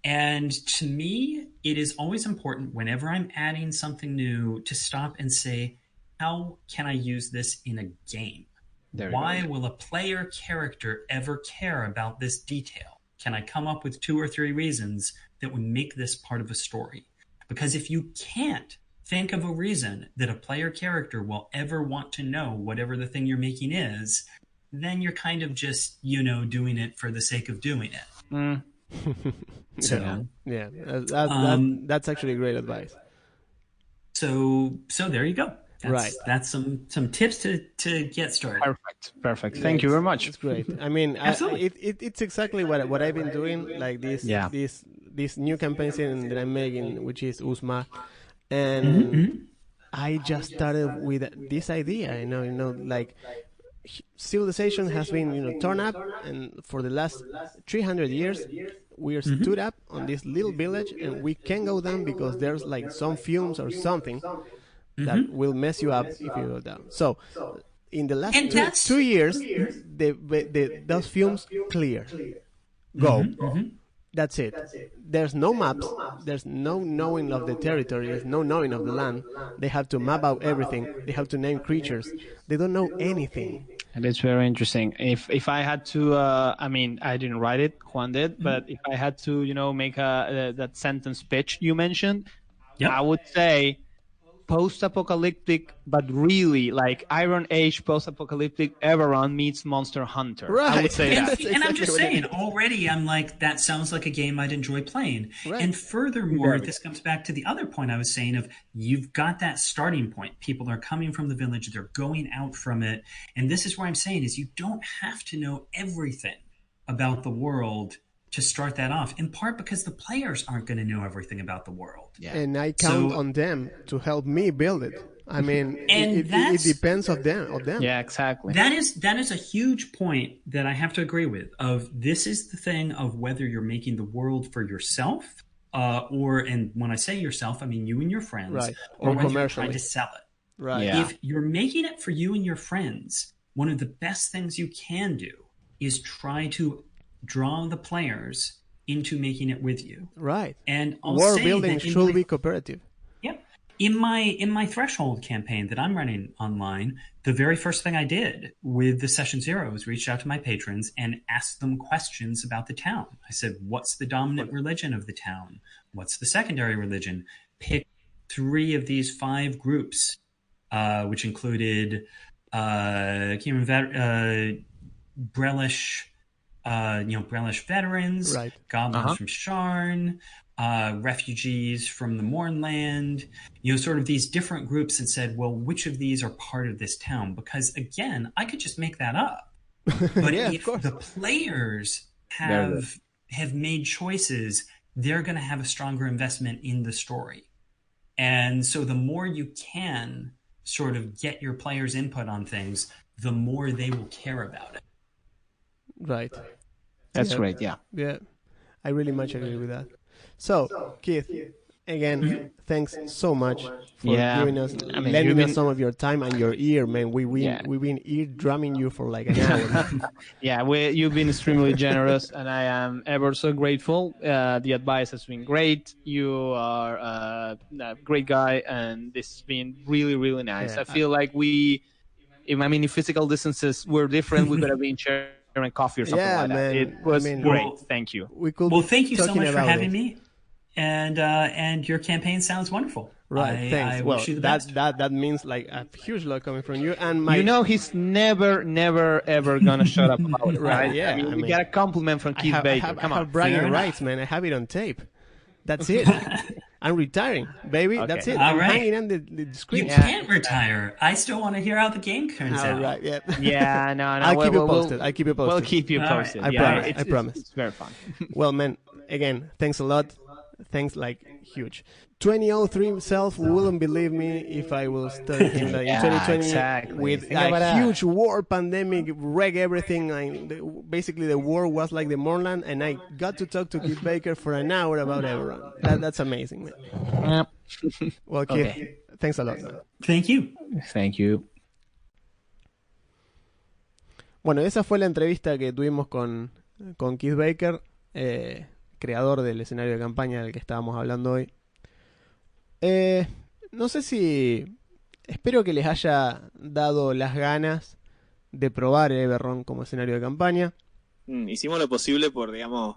And to me, it is always important whenever I'm adding something new to stop and say, how can I use this in a game? Why will a player character ever care about this detail? Can I come up with 2 or 3 reasons that would make this part of a story? Because if you can't think of a reason that a player character will ever want to know whatever the thing you're making is, then you're kind of just, doing it for the sake of doing it. So that's actually great advice. So there you go. That's some tips to get started. Perfect. Thank you very much. It's great. I mean, it's exactly what I've been doing. Like this new campaign that I'm making, which is Usma, and I just started with this idea. Like civilization has been torn up, and for the last 300 years. We are stood up on this little village, and we can't go down because there's like some fumes or something that will mess you up if you go down. So, in the last 2 years, those fumes clear. Go. That's it. There's no maps. There's no knowing of the territory. There's no knowing of the land. They have to map out everything. They have to name creatures. They don't know anything. And it's very interesting. If I had to, I didn't write it, Juan did, but if I had to, make that sentence pitch you mentioned, I would say post-apocalyptic, but really like Iron Age post-apocalyptic Eberron meets Monster Hunter. Right. I would say that. And I'm just saying, already I'm like, that sounds like a game I'd enjoy playing. Right. And furthermore, this comes back to the other point I was saying of you've got that starting point. People are coming from the village, they're going out from it. And this is where I'm saying is you don't have to know everything about the world to start that off, in part because the players aren't going to know everything about the world. Yeah. And I count on them to help me build it. I mean, it depends on them. Yeah, exactly. That is a huge point that I have to agree with. Of this is the thing of whether you're making the world for yourself, and when I say yourself, I mean you and your friends, right. or whether commercially. you're trying to sell it. Right. Yeah. If you're making it for you and your friends, one of the best things you can do is try to draw the players into making it with you. Right. And I'll world say building should be cooperative. Yep. In my Threshold campaign that I'm running online, the very first thing I did with the Session Zero was reach out to my patrons and ask them questions about the town. I said, what's the dominant religion of the town? What's the secondary religion? Pick 3 of these 5 groups, which included Brelish Brelish veterans, right. goblins from Sharn, refugees from the Mournland, sort of these different groups that said, well, which of these are part of this town? Because again, I could just make that up. But yeah, if the players have made choices, they're going to have a stronger investment in the story. And so the more you can sort of get your players' input on things, the more they will care about it. Right. That's great, yeah. Yeah, I really much agree with that. So, Keith, again, thanks so much for giving us, lending us some of your time and your ear, man. We've been ear drumming you for like an hour. You've been extremely generous, and I am ever so grateful. The advice has been great. You are a great guy, and this has been really, really nice. I feel like if physical distances were different, we could have been sharing coffee or something like that. It was great. Thank you. Thank you so much for having me. And your campaign sounds wonderful. Right, thanks. I wish you the best. That means like a huge lot coming from you. And he's never ever gonna shut up about it, right? Yeah, I mean, we got a compliment from Keith Baker. I have bragging rights, man. I have it on tape. That's it. I'm retiring, baby. Okay. That's it. I'm hanging on the screen. You can't retire. I still want to hear how the game turns out. Right, No. I'll keep you posted. I'll keep you posted. We'll keep you posted. Right. I promise. It's very fun. Well, man, again, thanks a lot. Thanks, like, huge. 2003 himself wouldn't believe me if I was telling him that in 2020 with a huge war pandemic wreck everything. Basically, the war was like the Mournland, and I got to talk to Keith Baker for an hour about Eberron. That's amazing, man. Well, Keith, thanks a lot, man. Thank you. Thank you. Bueno, esa fue la entrevista que tuvimos con Keith Baker, creador del escenario de campaña del que estábamos hablando hoy. No sé si... Espero que les haya dado las ganas de probar Eberron como escenario de campaña. Hicimos lo posible por, digamos,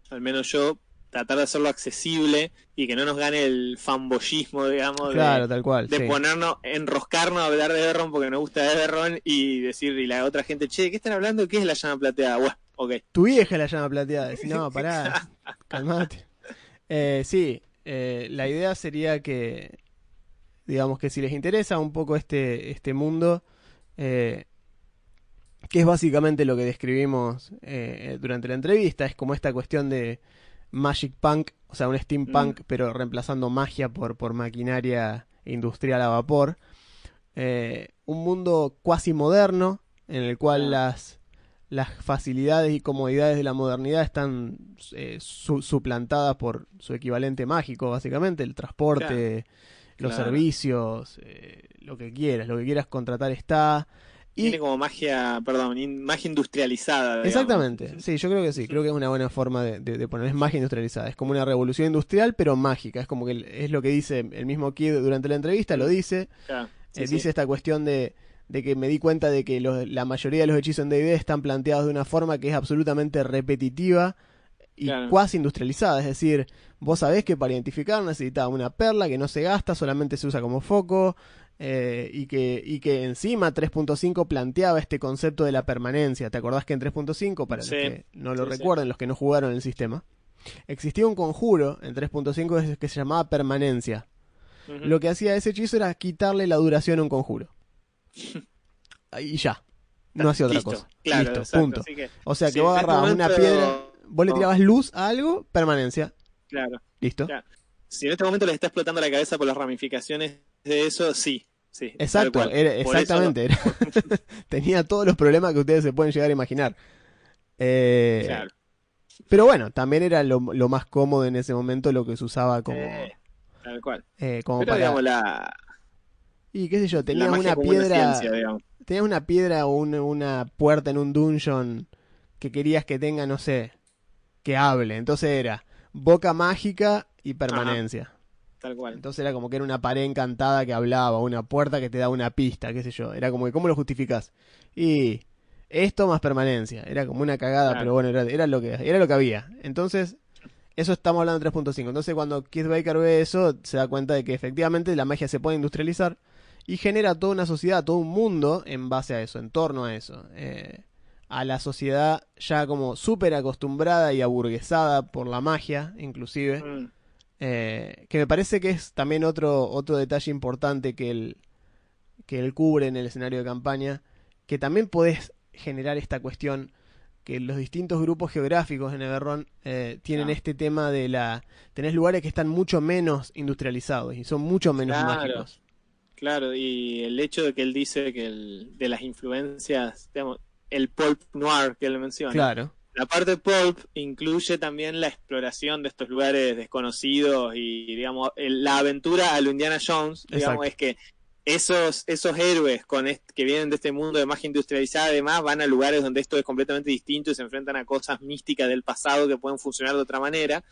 al menos yo, tratar de hacerlo accesible y que no nos gane el fanboyismo, digamos, claro, tal cual, de ponernos, enroscarnos a hablar de Eberron porque nos gusta Eberron y decir, y la otra gente, che, ¿qué están hablando? ¿Qué es la llama plateada? Bueno, ok. Tu vieja es la llama plateada. No, pará, calmate. Sí, la idea sería que, digamos que si les interesa un poco este mundo, que es básicamente lo que describimos durante la entrevista, es como esta cuestión de Magic Punk, o sea, un steampunk, pero reemplazando magia por maquinaria industrial a vapor. Un mundo cuasi moderno, en el cual las facilidades y comodidades de la modernidad están suplantadas por su equivalente mágico, básicamente, el transporte, los servicios, lo que quieras contratar está. Tiene como magia industrializada. Digamos. Exactamente, sí, yo creo que sí, creo que es una buena forma de poner, es magia industrializada, es como una revolución industrial pero mágica, es como que es lo que dice el mismo Kid durante la entrevista, lo dice, dice esta cuestión de que me di cuenta de que la mayoría de los hechizos en D&D están planteados de una forma que es absolutamente repetitiva y cuasi industrializada, es decir, vos sabés que para identificar necesitaba una perla que no se gasta, solamente se usa como foco, y que encima 3.5 planteaba este concepto de la permanencia. ¿Te acordás que en 3.5, para los que no lo recuerden, los que no jugaron el sistema, existía un conjuro en 3.5 que se llamaba permanencia? Lo que hacía ese hechizo era quitarle la duración a un conjuro. Y ya, no hacía otra cosa. Claro, listo, exacto, punto. O sea que vos agarrabas una piedra, vos le tirabas luz a algo, permanencia. Claro. Listo. Claro. Si en este momento les está explotando la cabeza por las ramificaciones de eso, sí. Exacto, exactamente. Tenía todos los problemas que ustedes se pueden llegar a imaginar. Claro. Pero bueno, también era lo más cómodo en ese momento, lo que se usaba como... tal cual. Como pero para... digamos, y qué sé yo, tenías una piedra... Tenías una piedra o una puerta en un dungeon que querías que tenga, no sé, que hable. Entonces era boca mágica y permanencia. Ajá. Tal cual. Entonces era como que era una pared encantada que hablaba, una puerta que te da una pista, qué sé yo. Era como que, ¿cómo lo justificás? Y esto más permanencia. Era como una cagada, pero bueno, era lo que había. Entonces, eso estamos hablando de 3.5. Entonces, cuando Keith Baker ve eso, se da cuenta de que efectivamente la magia se puede industrializar y genera toda una sociedad, todo un mundo en base a eso, en torno a eso. A la sociedad ya como súper acostumbrada y aburguesada por la magia, inclusive. que me parece que es también otro detalle importante que él cubre en el escenario de campaña, que también podés generar esta cuestión que los distintos grupos geográficos en Eberron tienen este tema de tenés lugares que están mucho menos industrializados y son mucho menos mágicos. Claro, y el hecho de que él dice que de las influencias, digamos, el pulp noir que él menciona. Claro. La parte pulp incluye también la exploración de estos lugares desconocidos y, digamos, la aventura a lo Indiana Jones, digamos, es que esos héroes que vienen de este mundo de magia industrializada, además, van a lugares donde esto es completamente distinto y se enfrentan a cosas místicas del pasado que pueden funcionar de otra manera.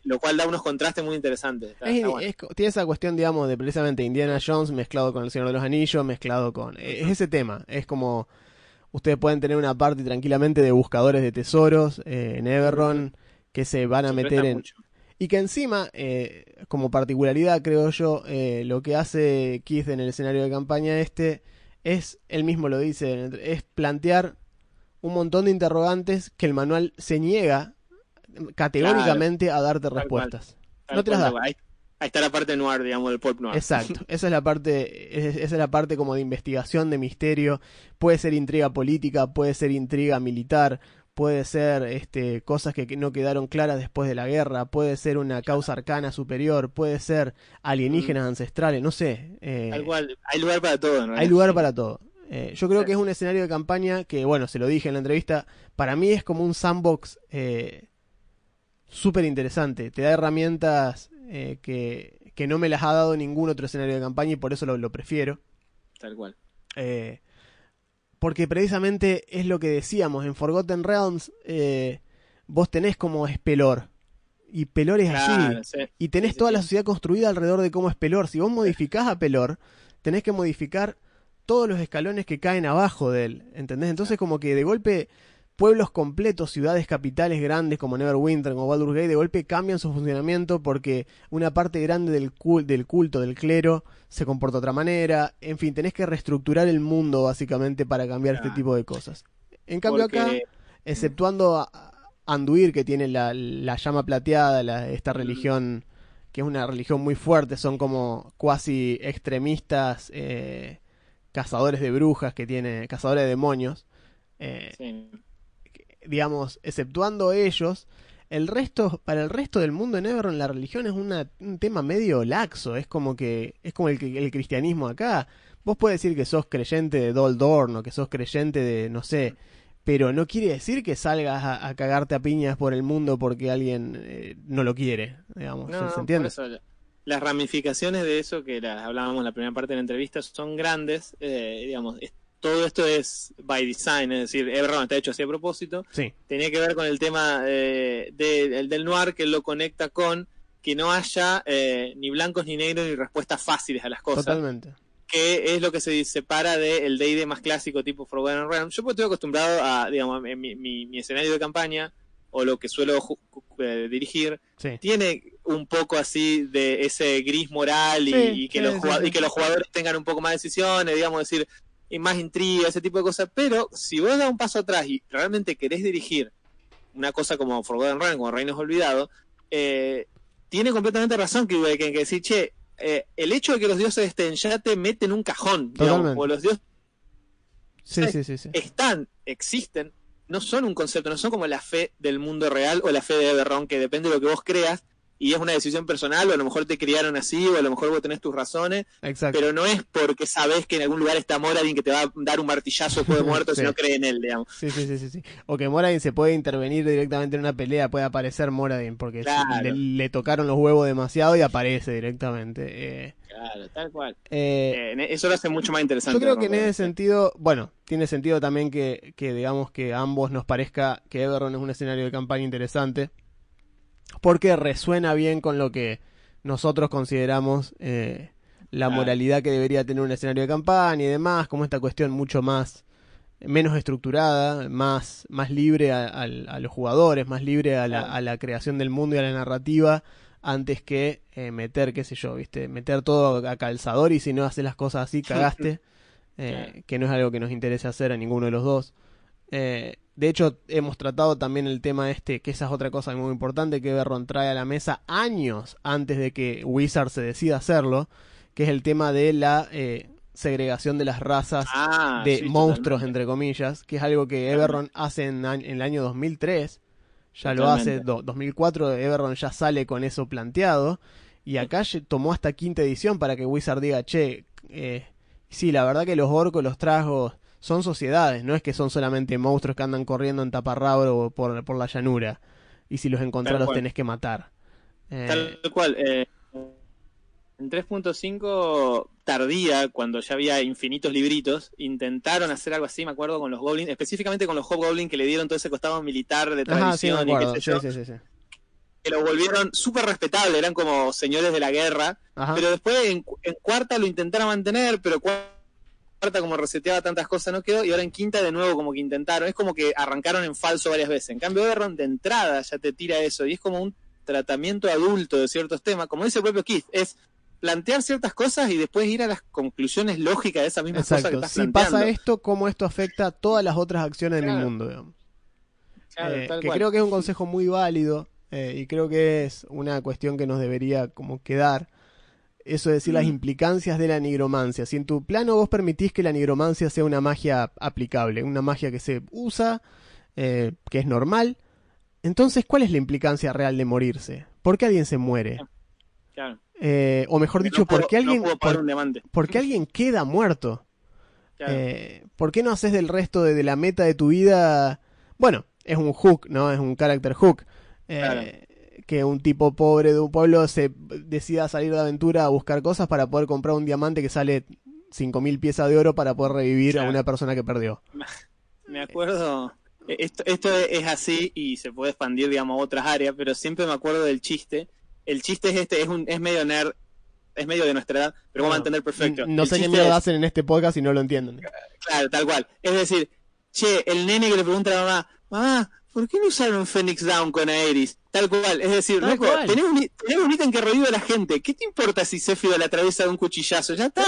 Lo cual da unos contrastes muy interesantes. Bueno. Tiene esa cuestión, digamos, de precisamente Indiana Jones mezclado con El Señor de los Anillos, mezclado con... Es ese tema. Es como... Ustedes pueden tener una parte tranquilamente de buscadores de tesoros en Eberron que se van a meter en... Mucho. Y que encima, como particularidad, creo yo, lo que hace Keith en el escenario de campaña es, él mismo lo dice, es plantear un montón de interrogantes que el manual se niega categóricamente a darte respuestas. No te las da. Ahí está la parte noir, digamos, del pulp noir. Exacto, esa es la parte como de investigación, de misterio. Puede ser intriga política, puede ser intriga militar, puede ser cosas que no quedaron claras después de la guerra, puede ser una causa arcana superior, puede ser alienígenas ancestrales, no sé. Hay lugar para todo, ¿no? Hay lugar para todo. Yo creo que es un escenario de campaña que, bueno, se lo dije en la entrevista, para mí es como un sandbox súper interesante. Te da herramientas que no me las ha dado ningún otro escenario de campaña y por eso lo prefiero. Tal cual. Porque precisamente es lo que decíamos, en Forgotten Realms vos tenés como es Pelor. Y Pelor es así. Sí. Y tenés toda la sociedad construida alrededor de cómo es Pelor. Si vos modificás a Pelor, tenés que modificar todos los escalones que caen abajo de él. ¿Entendés? Entonces como que de golpe pueblos completos, ciudades capitales grandes como Neverwinter, como Baldur's Gate, de golpe cambian su funcionamiento porque una parte grande del culto, del clero, se comporta de otra manera. En fin, tenés que reestructurar el mundo básicamente para cambiar este tipo de cosas. En cambio acá, exceptuando Anduir, que tiene la llama plateada, esta religión, que es una religión muy fuerte, son como cuasi extremistas, cazadores de brujas, cazadores de demonios. Digamos, exceptuando ellos, para el resto del mundo en Eberron la religión es un tema medio laxo, es como el cristianismo acá. Vos podés decir que sos creyente de Doldorn o que sos creyente de, no sé, pero no quiere decir que salgas a cagarte a piñas por el mundo porque alguien no lo quiere, digamos, ¿se entiende? Por eso, las ramificaciones de eso, que hablábamos en la primera parte de la entrevista, son grandes, digamos, todo esto es by design, es decir, Eberron está hecho así a propósito. Sí. Tenía que ver con el tema del noir, que lo conecta con que no haya ni blancos ni negros ni respuestas fáciles a las cosas. Totalmente. Que es lo que se separa del D&D más clásico tipo Forgotten Realms. Yo estoy acostumbrado a, digamos, mi escenario de campaña o lo que suelo dirigir, tiene un poco así de ese gris moral y que los jugadores tengan un poco más de decisiones, digamos, decir, y más intriga, ese tipo de cosas. Pero si vos das un paso atrás y realmente querés dirigir una cosa como Forgotten Realms, como Reinos Olvidados, tiene completamente razón que hay que decir, che, el hecho de que los dioses estén ya te mete en un cajón, digamos, o los dioses existen, no son un concepto, no son como la fe del mundo real o la fe de Eberron, que depende de lo que vos creas y es una decisión personal, o a lo mejor te criaron así, o a lo mejor vos tenés tus razones. Exacto. Pero no es porque sabés que en algún lugar está Moradin que te va a dar un martillazo después de muerto si no crees en él, digamos. Sí. O que Moradin se puede intervenir directamente en una pelea, puede aparecer Moradin, porque le tocaron los huevos demasiado y aparece directamente. Claro, tal cual. Eso lo hace mucho más interesante. Yo creo que en ese sentido, bueno, tiene sentido también que digamos que a ambos nos parezca que Eberron es un escenario de campaña interesante, porque resuena bien con lo que nosotros consideramos la moralidad que debería tener un escenario de campaña y demás, como esta cuestión mucho menos estructurada, más libre a los jugadores, más libre a la creación del mundo y a la narrativa, antes que meter, qué sé yo, meter todo a calzador, y si no haces las cosas así, cagaste, que no es algo que nos interese hacer a ninguno de los dos. De hecho, hemos tratado también el tema que esa es otra cosa muy importante que Eberron trae a la mesa años antes de que Wizard se decida hacerlo, que es el tema de la segregación de las razas de monstruos, entre comillas, que es algo que Eberron hace en el año 2003, ya lo hace, 2004 Eberron ya sale con eso planteado, y acá tomó hasta quinta edición para que Wizard diga, che, sí, la verdad que los orcos, los trasgos, son sociedades, no es que son solamente monstruos que andan corriendo en taparrabro por la llanura, y si los encontrás los tenés que matar. Tal cual. En 3.5 tardía, cuando ya había infinitos libritos, intentaron hacer algo así, me acuerdo, con los goblins, específicamente con los hobgoblins que le dieron todo ese costado militar de tradición, sí, y qué sé yo. Sí. Que lo volvieron súper respetable, eran como señores de la guerra, pero después en cuarta lo intentaron mantener, pero cuarta como reseteaba tantas cosas no quedó, y ahora en quinta de nuevo como que intentaron, es como que arrancaron en falso varias veces. En cambio Eberron de entrada ya te tira eso, y es como un tratamiento adulto de ciertos temas, como dice el propio Keith, es plantear ciertas cosas y después ir a las conclusiones lógicas de esas mismas cosas que estás planteando. Si pasa esto, cómo esto afecta a todas las otras acciones de mi mundo, digamos. Que creo que es un consejo muy válido, y creo que es una cuestión que nos debería como quedar, eso de decir las implicancias de la nigromancia. Si en tu plano vos permitís que la nigromancia sea una magia aplicable, una magia que se usa, que es normal, entonces ¿cuál es la implicancia real de morirse? ¿Por qué alguien se muere? Claro. O mejor dicho, ¿por qué alguien queda muerto? Claro. ¿Por qué no haces del resto de la meta de tu vida? Bueno, es un hook, ¿no? Es un character hook. Claro. Que un tipo pobre de un pueblo se decida salir de aventura a buscar cosas para poder comprar un diamante que sale 5.000 piezas de oro para poder revivir a una persona que perdió. Me acuerdo, esto es así y se puede expandir, digamos, a otras áreas, pero siempre me acuerdo del chiste. El chiste es es medio nerd, es medio de nuestra edad, pero vamos a entender perfecto. No sé qué mierda hacen en este podcast si no lo entienden. Claro, tal cual. Es decir, che, el nene que le pregunta a la mamá, ¿por qué no usaron Phoenix Down con Aerys? Tal cual. Es decir, loco, tenés un ítem que revive a la gente. ¿Qué te importa si Sephiroth la atraviesa de un cuchillazo? Ya está.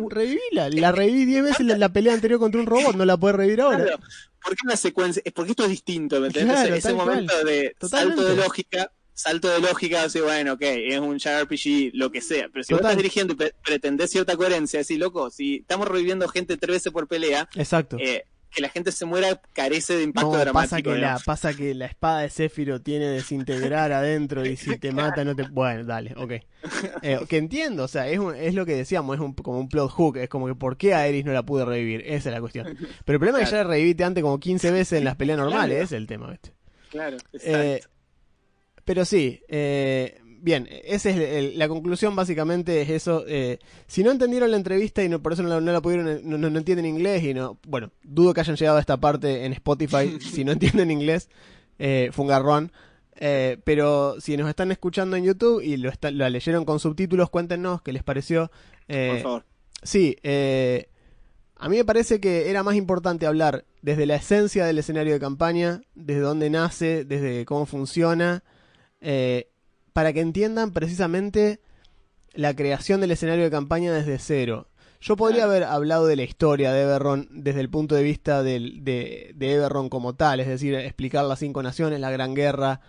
Revivila. La reviví 10 veces en la pelea anterior contra un robot. No la puedes revivir ahora. Claro. ¿Por qué una secuencia? Porque esto es distinto, ¿me entiendes? Claro, ese momento de salto de lógica, o sea, bueno, ok, es un JRPG, lo que sea, pero si vos estás dirigiendo y pretendés cierta coherencia, decís, loco, si estamos reviviendo gente 3 veces por pelea, exacto, que la gente se muera carece de impacto dramático. Pasa que la espada de Sephiroth tiene desintegrar adentro y si te mata no te... Bueno, dale, ok. Que entiendo, o sea, es lo que decíamos, es como un plot hook, es como que ¿por qué a Aerys no la pude revivir? Esa es la cuestión. Pero el problema es que ya la reviviste antes como 15 veces en las peleas normales, ese es el tema, ¿viste? Claro, exacto. Pero sí, bien, esa es la conclusión, básicamente es eso. Si no entendieron la entrevista y por eso no la pudieron, no entienden inglés y no, bueno, dudo que hayan llegado a esta parte en Spotify. Si no entienden inglés, fue un garrón. Pero si nos están escuchando en YouTube y lo leyeron con subtítulos, cuéntenos qué les pareció. Por favor. Sí, a mí me parece que era más importante hablar desde la esencia del escenario de campaña, desde dónde nace, desde cómo funciona, para que entiendan precisamente la creación del escenario de campaña desde cero. Yo podría haber hablado de la historia de Eberron desde el punto de vista de Eberron como tal, es decir, explicar las 5 naciones, la Gran Guerra,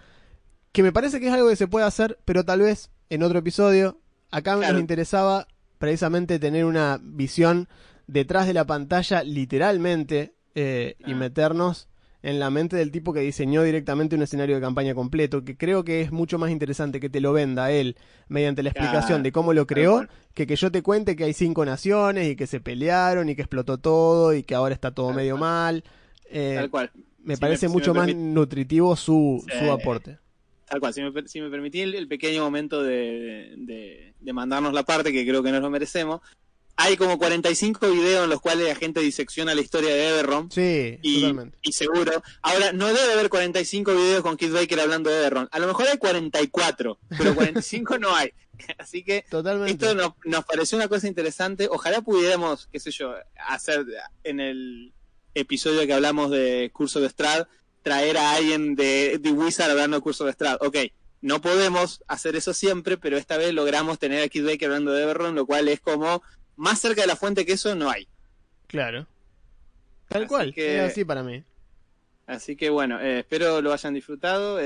que me parece que es algo que se puede hacer, pero tal vez en otro episodio. Acá nos interesaba precisamente tener una visión detrás de la pantalla, literalmente, y meternos en la mente del tipo que diseñó directamente un escenario de campaña completo, que creo que es mucho más interesante que te lo venda él mediante la explicación de cómo lo creó, que yo te cuente que hay 5 naciones y que se pelearon y que explotó todo y que ahora está todo medio mal. Tal cual. Me parece mucho más nutritivo su aporte. Tal cual, si me permití el pequeño momento de mandarnos la parte, que creo que nos lo merecemos. Hay como 45 videos en los cuales la gente disecciona la historia de Eberron. Sí, totalmente. Y seguro. Ahora, no debe haber 45 videos con Keith Baker hablando de Eberron. A lo mejor hay 44, pero 45 no hay. Así que totalmente. Esto nos pareció una cosa interesante. Ojalá pudiéramos, qué sé yo, hacer en el episodio que hablamos de Curso de Strahd, traer a alguien de Wizard hablando de Curso de Strahd. Ok, no podemos hacer eso siempre, pero esta vez logramos tener a Keith Baker hablando de Eberron, lo cual es como... Más cerca de la fuente que eso no hay. Claro. Tal cual, es así para mí. Así que bueno, espero lo hayan disfrutado.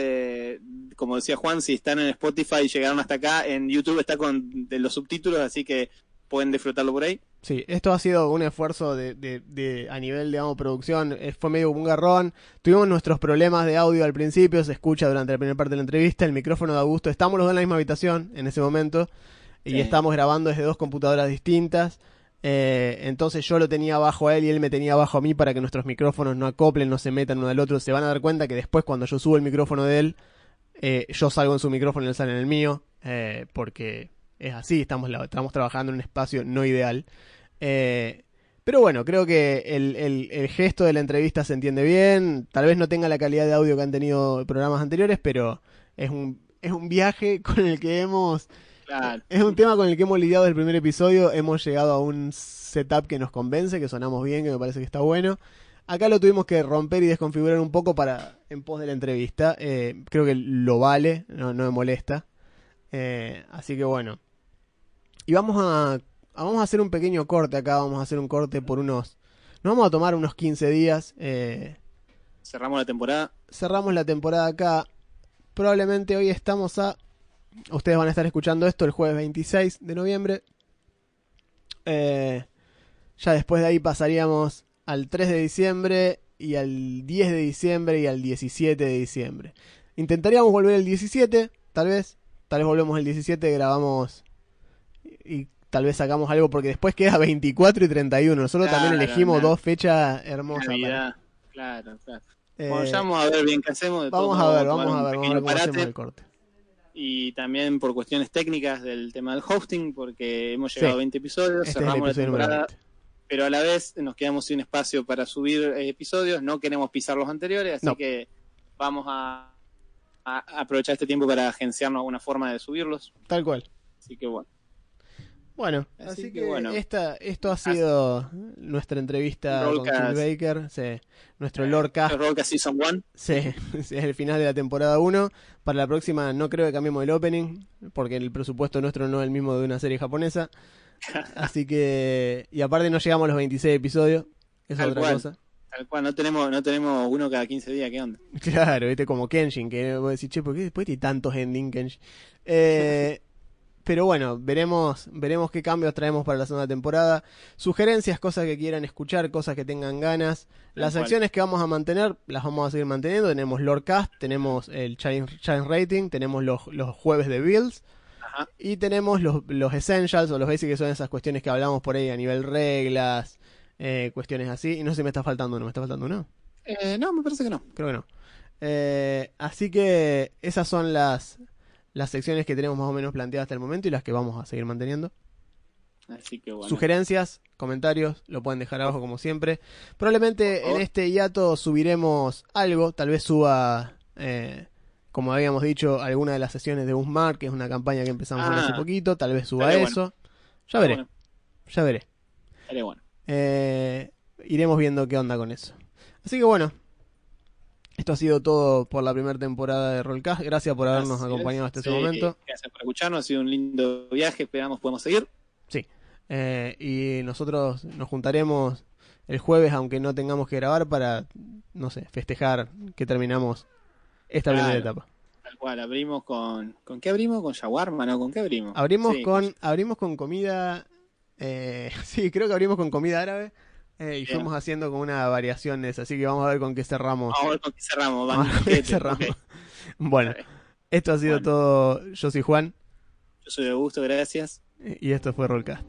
Como decía Juan, si están en Spotify y llegaron hasta acá, en YouTube está con los subtítulos, así que pueden disfrutarlo por ahí. Sí, esto ha sido un esfuerzo de a nivel, digamos, producción. Fue medio un garrón. Tuvimos nuestros problemas de audio al principio, se escucha durante la primera parte de la entrevista, el micrófono da gusto. Estamos los dos en la misma habitación en ese momento y estamos grabando desde 2 computadoras distintas. Entonces yo lo tenía abajo a él y él me tenía abajo a mí para que nuestros micrófonos no acoplen, no se metan uno al otro. Se van a dar cuenta que después cuando yo subo el micrófono de él, yo salgo en su micrófono y él sale en el mío, porque es así, estamos trabajando en un espacio no ideal. Pero bueno, creo que el gesto de la entrevista se entiende bien. Tal vez no tenga la calidad de audio que han tenido programas anteriores, pero es un viaje con el que hemos... Claro. Es un tema con el que hemos lidiado desde el primer episodio. Hemos llegado a un setup que nos convence, que sonamos bien, que me parece que está bueno. Acá lo tuvimos que romper y desconfigurar un poco en pos de la entrevista. Creo que lo vale, no me molesta. Así que bueno. Y vamos a hacer un pequeño corte acá. Vamos a hacer un corte por nos vamos a tomar unos 15 días. Cerramos la temporada. Cerramos la temporada acá. Probablemente hoy estamos ustedes van a estar escuchando esto el jueves 26 de noviembre. Ya después de ahí pasaríamos al 3 de diciembre y al 10 de diciembre y al 17 de diciembre. Intentaríamos volver el 17, tal vez volvemos el 17, grabamos y tal vez sacamos algo porque después queda 24 y 31. Nosotros también elegimos 2 fechas hermosas. Claro. Bueno, ya vamos a ver bien qué hacemos. Vamos a ver cómo hacemos el corte. Y también por cuestiones técnicas del tema del hosting, porque hemos llegado a 20 episodios, cerramos la temporada, pero a la vez nos quedamos sin espacio para subir episodios, no queremos pisar los anteriores, así que vamos a aprovechar este tiempo para agenciarnos alguna forma de subirlos. Tal cual. Así que bueno. Bueno, así que bueno. Esto ha sido nuestra entrevista con Keith Baker, nuestro Lordcast. Rollcast Season 1. Sí, es el final de la temporada 1. Para la próxima no creo que cambiemos el opening, porque el presupuesto nuestro no es el mismo de una serie japonesa. Así que... Y aparte no llegamos a los 26 episodios, eso es otra cosa. Tal cual, no tenemos uno cada 15 días, ¿qué onda? Claro, viste, como Kenshin, que vos decís, che, ¿por qué después hay tantos ending Kenshin? Pero bueno, veremos qué cambios traemos para la segunda temporada. Sugerencias, cosas que quieran escuchar, cosas que tengan ganas. Las secciones que vamos a mantener, las vamos a seguir manteniendo. Tenemos Lordcast, tenemos el Challenge Rating, tenemos los jueves de Builds. Ajá. Y tenemos los Essentials o los Basics, que son esas cuestiones que hablamos por ahí a nivel reglas, cuestiones así. Y no sé si me está faltando uno. ¿Me está faltando uno? No, me parece que no. Creo que no. Así que esas son las secciones que tenemos más o menos planteadas hasta el momento y las que vamos a seguir manteniendo. Así que bueno. Sugerencias, comentarios, lo pueden dejar abajo como siempre. Probablemente en este hiato subiremos algo, tal vez suba, como habíamos dicho, alguna de las sesiones de Usmar, que es una campaña que empezamos hace poquito, tal vez suba eso. Bueno. Ya veré. Estaría bueno. Iremos viendo qué onda con eso. Así que bueno. Esto ha sido todo por la primera temporada de Rollcast. Gracias por habernos acompañado hasta ese momento. Gracias por escucharnos. Ha sido un lindo viaje. Esperamos podemos seguir. Sí. Y nosotros nos juntaremos el jueves, aunque no tengamos que grabar, para, no sé, festejar que terminamos esta primera etapa. Tal cual. Abrimos con... ¿Con qué abrimos? ¿Con shawarma? ¿No? ¿Con qué abrimos? Abrimos con comida... sí, creo que abrimos con comida árabe. Y fuimos haciendo como una variaciones, así que vamos a ver con qué cerramos. Vamos a ver con qué cerramos. Okay. Bueno, esto ha sido todo. Yo soy Juan. Yo soy Augusto, gracias. Y esto fue Rollcast.